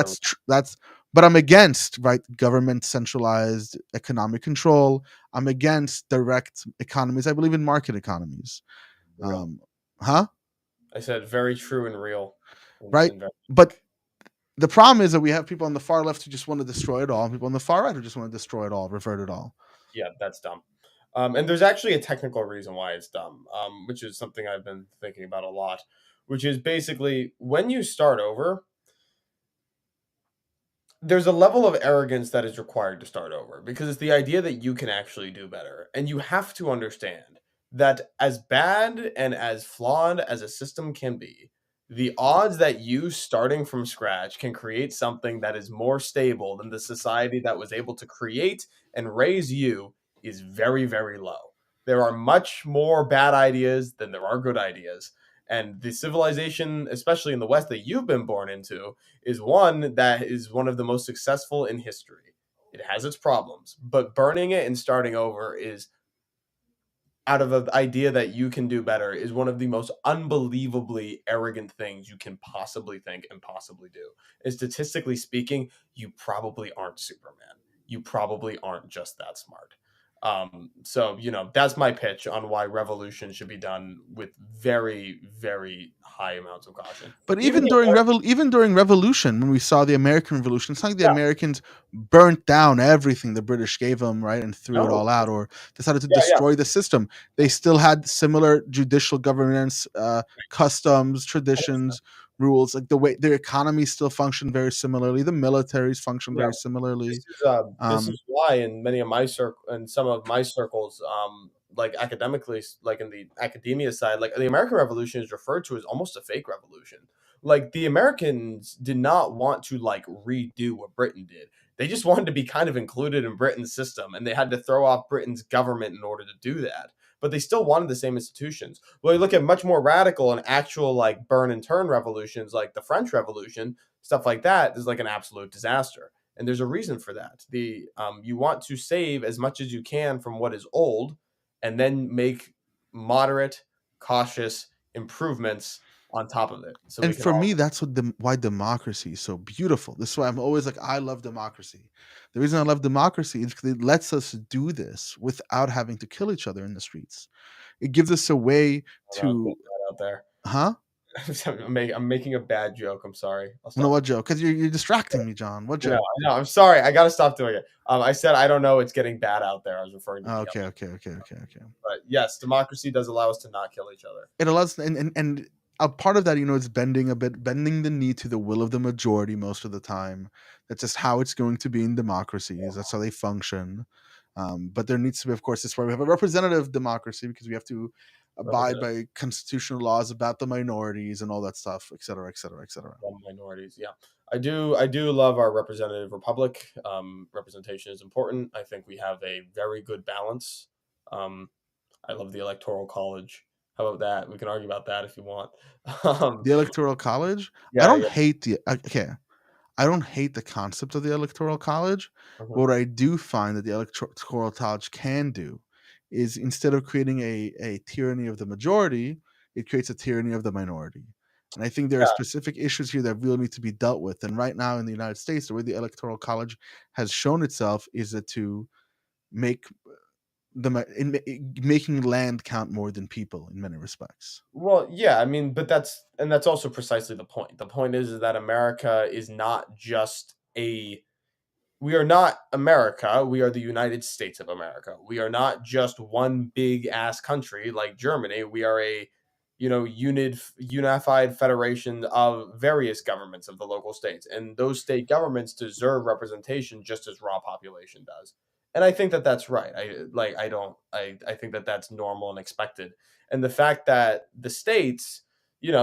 But I'm against, right, government centralized economic control. I'm against direct economies. I believe in market economies. I said very true and real. Right, but the problem is that we have people on the far left who just want to destroy it all, and people on the far right who just want to destroy it all, revert it all. Yeah, that's dumb. And there's actually a technical reason why it's dumb, which is something I've been thinking about a lot, which is basically when you start over, there's a level of arrogance that is required to start over, because it's the idea that you can actually do better. And you have to understand that as bad and as flawed as a system can be, the odds that you starting from scratch can create something that is more stable than the society that was able to create and raise you is very, very low. There are much more bad ideas than there are good ideas. And the civilization, especially in the West that you've been born into, is one that is one of the most successful in history. It has its problems, but burning it and starting over is, out of an idea that you can do better, is one of the most unbelievably arrogant things you can possibly think and possibly do. And statistically speaking, you probably aren't Superman. You probably aren't just that smart. So, that's my pitch on why revolution should be done with very, very high amounts of caution. But even during revolution, when we saw the American Revolution, it's not like the Americans burnt down everything the British gave them, right, and threw it all out, or decided to destroy the system. They still had similar judicial governance, customs, traditions, rules. Like the way their economy still functioned very similarly. The militaries functioned very similarly. This is why in many of my some of my circles, like academically, like in the academia side, like the American Revolution is referred to as almost a fake revolution. Like the Americans did not want to like redo what Britain did. They just wanted to be kind of included in Britain's system, and they had to throw off Britain's government in order to do that. But they still wanted the same institutions. Well, you look at much more radical and actual like burn and turn revolutions, like the French Revolution, stuff like that is like an absolute disaster. And there's a reason for that. You want to save as much as you can from what is old, and then make moderate, cautious improvements on top of it. So And for me, that's why democracy is so beautiful. This is why I'm always like, I love democracy. The reason I love democracy is because it lets us do this without having to kill each other in the streets. It gives us a way to out there. Huh? I'm making a bad joke. I'm sorry. No, what joke? Because you're distracting me, John. What joke? No, I'm sorry. I got to stop doing it. I said I don't know. It's getting bad out there. I was referring to. Okay. But yes, democracy does allow us to not kill each other. It allows, and a part of that, is bending the knee to the will of the majority most of the time. That's just how it's going to be in democracies. That's how they function. But there needs to be, of course, this is why we have a representative democracy, because we have to abide by constitutional laws about the minorities and all that stuff, et cetera, et cetera, et cetera. Minorities, yeah. I do love our representative republic. Representation is important. I think we have a very good balance. I love the Electoral College. How about that? We can argue about that if you want. The Electoral College? Yeah, I don't hate I don't hate the concept of the Electoral College. But what I do find that the Electoral College can do is, instead of creating a tyranny of the majority, it creates a tyranny of the minority. And I think there are specific issues here that really need to be dealt with. And right now in the United States, the way the Electoral College has shown itself is that to make making land count more than people in many respects. Well, yeah, I mean, but that's also precisely the point. The point is that America is not just we are not America. We are the United States of America. We are not just one big ass country like Germany. We are a, unified federation of various governments of the local states, and those state governments deserve representation just as raw population does. And I think that that's right. I think that that's normal and expected. And the fact that the states,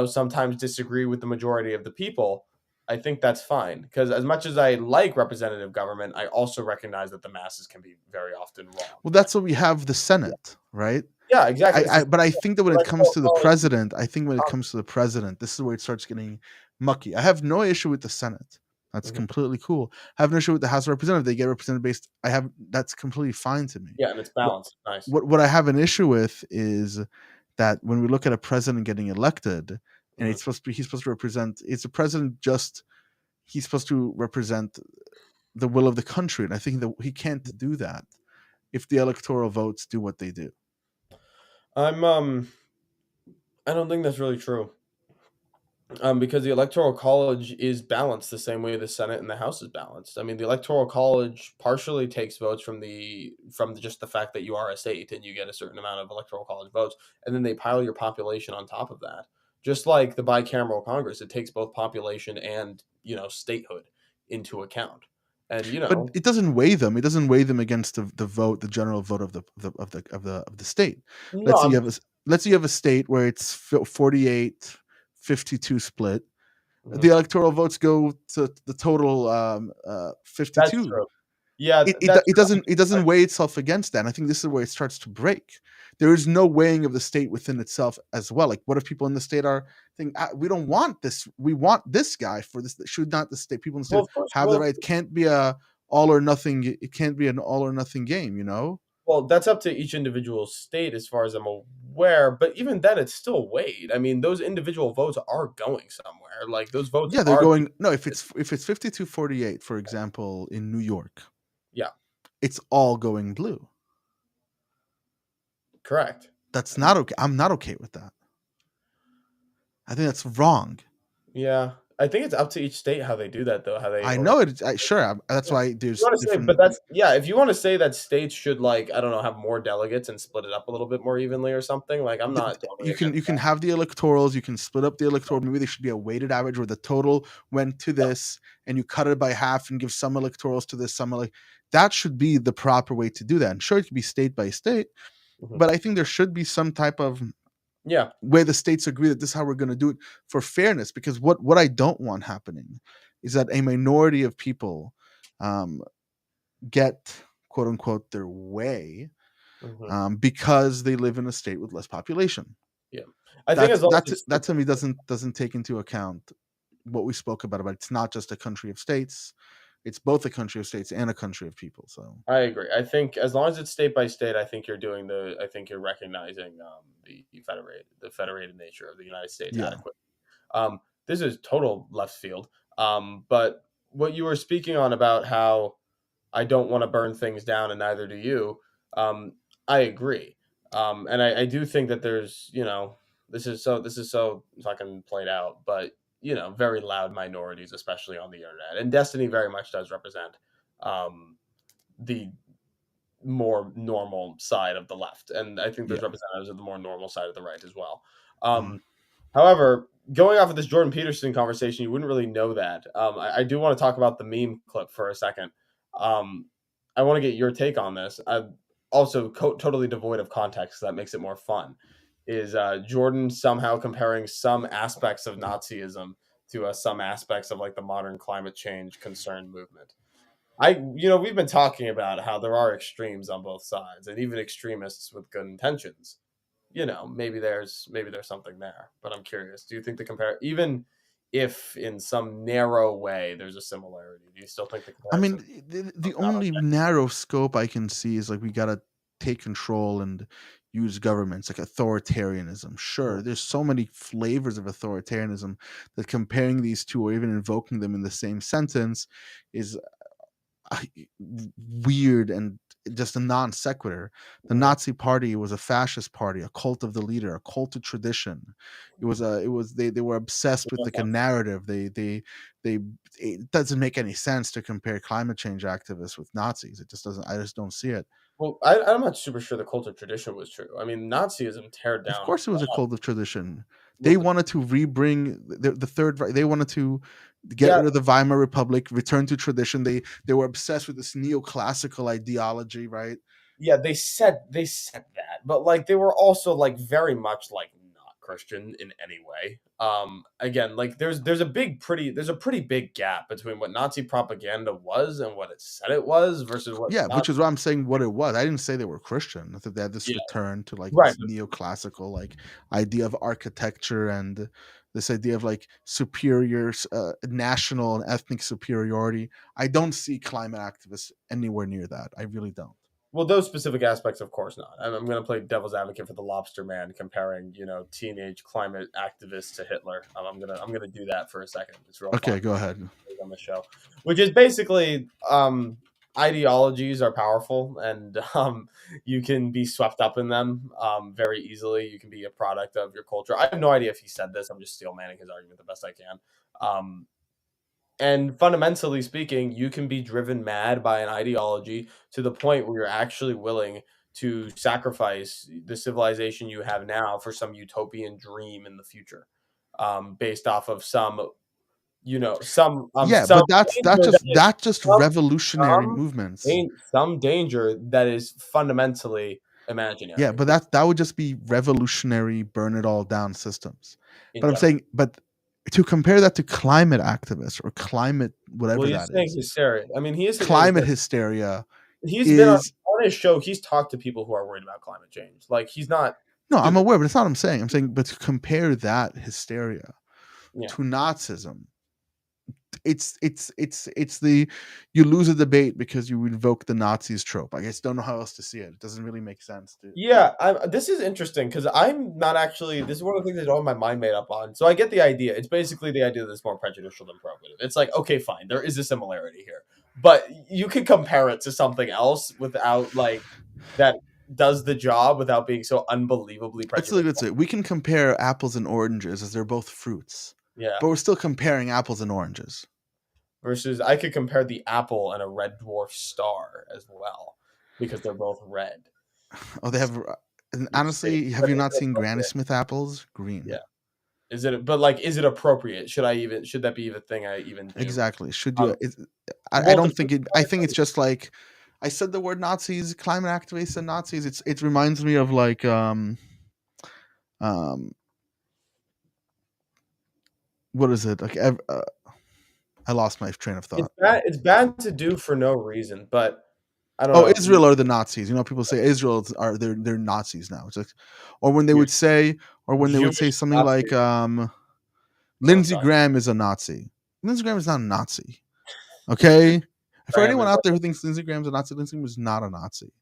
sometimes disagree with the majority of the people, I think that's fine, because as much as I like representative government, I also recognize that the masses can be very often wrong. Well, that's what we have the Senate, right? Yeah, exactly. But I think that when it comes to the president, this is where it starts getting mucky. I have no issue with the Senate. That's completely cool. I have no issue with the House of Representatives. They get represented based. That's completely fine to me. Yeah, and it's balanced. Nice. What I have an issue with is that when we look at a president getting elected, and he's supposed to represent. It's a president he's supposed to represent the will of the country, and I think that he can't do that if the electoral votes do what they do. I don't think that's really true. Because the Electoral College is balanced the same way the Senate and the House is balanced. I mean, the Electoral College partially takes votes from just the fact that you are a state and you get a certain amount of Electoral College votes, and then they pile your population on top of that. Just like the bicameral Congress, it takes both population and statehood into account. And but it doesn't weigh them. It doesn't weigh them against the general vote of the state. Let's say you have a state where it's 48-52 split. The electoral votes go to the total 52. That's true. Yeah, it doesn't weigh itself against that. And I think this is where it starts to break. There is no weighing of the state within itself as well. Like, what if people in the state are thinking, we don't want this, we want this guy for this? Should not the state people in the state have the right? Can't be a all or nothing. It can't be an all or nothing game, you know. Well, that's up to each individual state, as far as I'm aware. But even then, it's still weighed. I mean, those individual votes are going somewhere. Like those votes Yeah, they're are going. No, if it's 52-48, for example, in New York, yeah, it's all going blue. correct. That's not okay. I'm not okay with that. I think that's wrong. Yeah, I think it's up to each state how they do that, though. How they I know it. Sure. That's why You there's want to say, different. but that's yeah. If you want to say that states should, like, I don't know, have more delegates and split it up a little bit more evenly or something, like I'm not totally You can have the electorals. You can split up the electoral. Maybe there should be a weighted average where the total went to this, and you cut it by half and give some electorals to this. That should be the proper way to do that. And sure, it could be state by state, but I think there should be some type of where the states agree that this is how we're going to do it for fairness. Because what I don't want happening is that a minority of people get, quote unquote, their way because they live in a state with less population. Yeah, I think as long as that to me doesn't take into account what we spoke about. It's not just a country of states; it's both a country of states and a country of people. So I agree. I think as long as it's state by state, I think you're recognizing the federated nature of the United States adequately. This is total left field. But what you were speaking on about how I don't want to burn things down, and neither do you. I agree. And I do think that there's, this is so fucking played out, but very loud minorities, especially on the internet. And Destiny very much does represent the more normal side of the left. And I think there's representatives of the more normal side of the right as well. However, going off of this Jordan Peterson conversation, you wouldn't really know that. I do want to talk about the meme clip for a second. I want to get your take on this. Also totally devoid of context, so that makes it more fun. Is Jordan somehow comparing some aspects of Nazism to some aspects of like the modern climate change concern movement? We've been talking about how there are extremes on both sides, and even extremists with good intentions. Maybe there's something there, but I'm curious. Do you think even if in some narrow way there's a similarity, do you still think the comparison? I mean, the only narrow scope I can see is like we gotta take control and use governments, like authoritarianism. Sure, there's so many flavors of authoritarianism that comparing these two or even invoking them in the same sentence is weird and just a non sequitur. The Nazi Party was a fascist party, a cult of the leader, a cult of tradition. They were obsessed with like a narrative. It doesn't make any sense to compare climate change activists with Nazis. It just doesn't. I just don't see it. Well, I'm not super sure the cult of tradition was true. I mean, Nazism tear down. Of course, it was a cult of tradition. They wanted to rebring the third. They wanted to get rid of the Weimar Republic, return to tradition. They were obsessed with this neoclassical ideology, right? Yeah, they said that, but like they were also like very much like not Christian in any way. Again, like there's a pretty big gap between what Nazi propaganda was and what it said it was versus what. Which is what I'm saying. What it was, I didn't say they were Christian. I thought they had this return to like this neoclassical like idea of architecture and this idea of like superior national and ethnic superiority. I don't see climate activists anywhere near that. I really don't. Well, those specific aspects, of course not. I'm going to play devil's advocate for the Lobster Man, comparing teenage climate activists to Hitler. I'm gonna do that for a second. It's real okay. fun. Go ahead. On the show, which is basically ideologies are powerful, and you can be swept up in them very easily. You can be a product of your culture. I have no idea if he said this. I'm just steel manning his argument the best I can. And fundamentally speaking, you can be driven mad by an ideology to the point where you're actually willing to sacrifice the civilization you have now for some utopian dream in the future, based off of some. But that's just revolutionary movements. Some danger that is fundamentally imaginary. Yeah, but that would just be revolutionary, burn it all down systems. But I'm saying, to compare that to climate activists or climate whatever that is. Hysteria. I mean, he is climate hysteria. He's been on his show. He's talked to people who are worried about climate change. Like he's not. No, I'm aware, but it's not what I'm saying. I'm saying, but to compare that hysteria to Nazism, it's the you lose a debate because you invoke the Nazis trope. I just don't know how else to see it. It doesn't really make sense. Yeah, this is interesting because I'm not actually. This is one of the things I don't have my mind made up on. So I get the idea. It's basically the idea that it's more prejudicial than probative. It's like, okay, fine, there is a similarity here, but you can compare it to something else without like that does the job without being so unbelievably prejudicial. Let's say we can compare apples and oranges as they're both fruits. Yeah, but we're still comparing apples and oranges. Versus, I could compare the apple and a red dwarf star as well because they're both red. Oh, they have. And honestly, have you not seen Granny Smith apples? Green. Yeah. Is it? But like, is it appropriate? Should that be the thing I even do? Exactly. Should you? I don't think it. I think it's just like I said the word Nazis, climate activists, and Nazis. It reminds me of like what is it? Like I lost my train of thought. It's bad to do for no reason, but I don't know. Oh, Israel are the Nazis. You know, people say Israel are they're Nazis now. It's like, or when they would say something like Lindsey Graham is a Nazi. Lindsey Graham is not a Nazi. Okay? For anyone out there who thinks Lindsey Graham's a Nazi, Lindsey Graham was not a Nazi.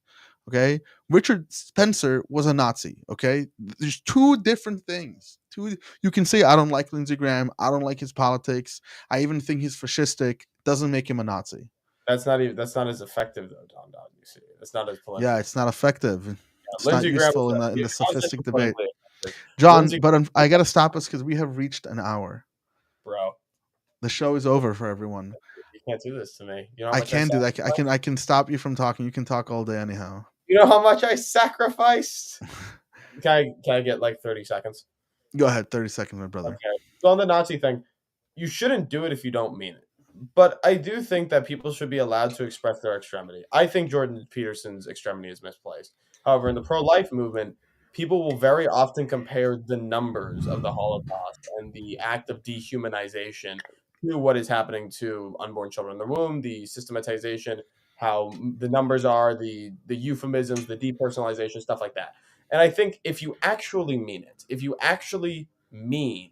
Okay? Richard Spencer was a Nazi. Okay? There's two different things. You can say, I don't like Lindsey Graham. I don't like his politics. I even think he's fascistic. Doesn't make him a Nazi. That's not as effective though, Don. You see, it's not as political. Yeah, it's not effective. It's Lindsey not Graham useful in the sophistic debate. John, but I got to stop us because we have reached an hour. Bro, the show is over for everyone. You can't do this to me. You know I can do that. I can stop you from talking. You can talk all day anyhow. You know how much I sacrificed? Can I get like 30 seconds? Go ahead, 30 seconds, my brother. Okay. So on the Nazi thing, you shouldn't do it if you don't mean it. But I do think that people should be allowed to express their extremity. I think Jordan Peterson's extremity is misplaced. However, in the pro-life movement, people will very often compare the numbers of the Holocaust and the act of dehumanization to what is happening to unborn children in the womb, the systematization, how the numbers are, the euphemisms, the depersonalization, stuff like that. And I think if you actually mean it, if you actually mean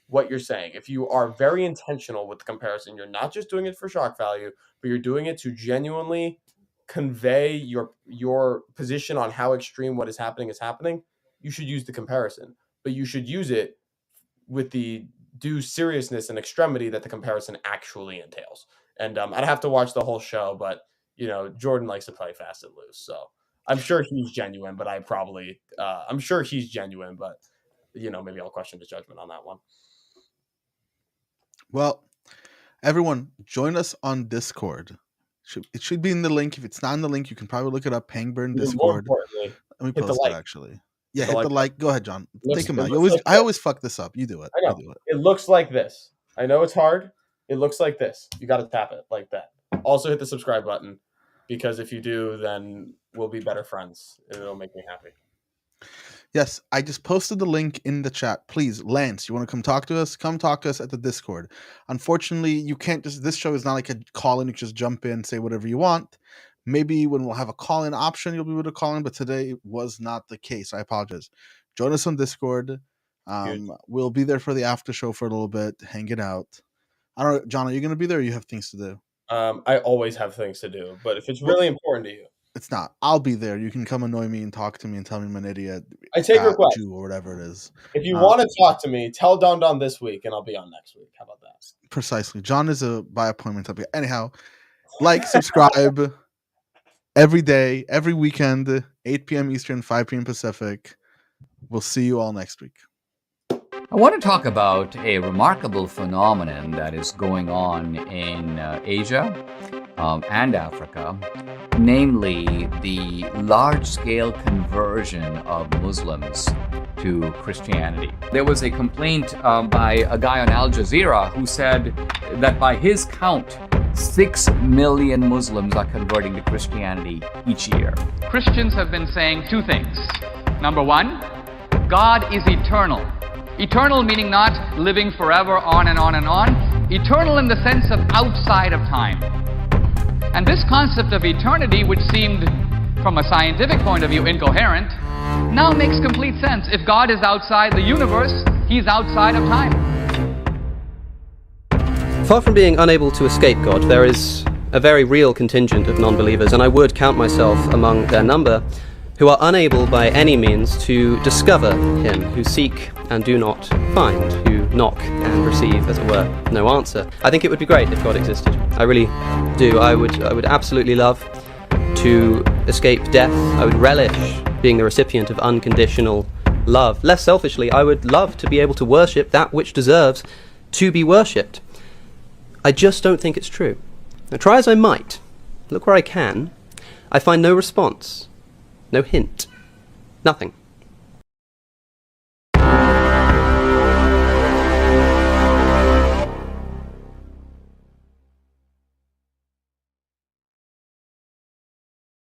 what you're saying, if you are very intentional with the comparison, you're not just doing it for shock value, but you're doing it to genuinely convey your position on how extreme what is happening, you should use the comparison. But you should use it with the due seriousness and extremity that the comparison actually entails. And I'd have to watch the whole show, but Jordan likes to play fast and loose, so I'm sure he's genuine, but maybe I'll question his judgment on that one. Well, everyone, join us on Discord. It should be in the link. If it's not in the link, you can probably look it up. Pangburn Discord. Let me post it actually. Yeah, hit the like. Go ahead, John. Take a minute. I always fuck this up. You do it. I know. It looks like this. I know it's hard. It looks like this. You got to tap it like that. Also hit the subscribe button, because if you do, then we'll be better friends. It'll make me happy. Yes, I just posted the link in the chat. Please, Lance, you want to come talk to us? Come talk to us at the Discord. Unfortunately, you can't this show is not like a call-in. You can just jump in, say whatever you want. Maybe when we'll have a call-in option, you'll be able to call in, but today was not the case. I apologize. Join us on Discord. We'll be there for the after show for a little bit, hang it out. I don't know, John, are you going to be there or you have things to do? I always have things to do, but if it's really important to you. It's not. I'll be there. You can come annoy me and talk to me and tell me I'm an idiot. I take requests. Or whatever it is. If you want to talk to me, tell Don this week and I'll be on next week. How about that? Precisely. John is a by appointment type of guy. Anyhow, like, subscribe every day, every weekend, 8 p.m. Eastern, 5 p.m. Pacific. We'll see you all next week. I want to talk about a remarkable phenomenon that is going on in Asia and Africa, namely the large-scale conversion of Muslims to Christianity. There was a complaint by a guy on Al Jazeera who said that by his count, 6 million Muslims are converting to Christianity each year. Christians have been saying two things. Number one, God is eternal. Eternal meaning not living forever on and on and on. Eternal in the sense of outside of time. And this concept of eternity, which seemed from a scientific point of view incoherent, now makes complete sense. If God is outside the universe, he's outside of time. Far from being unable to escape God, there is a very real contingent of non-believers, and I would count myself among their number, who are unable by any means to discover him, who seek and do not find, who knock and receive, as it were, no answer. I think it would be great if God existed. I really do. I would absolutely love to escape death. I would relish being the recipient of unconditional love. Less selfishly, I would love to be able to worship that which deserves to be worshipped. I just don't think it's true. Now, try as I might, look where I can, I find no response, no hint, nothing.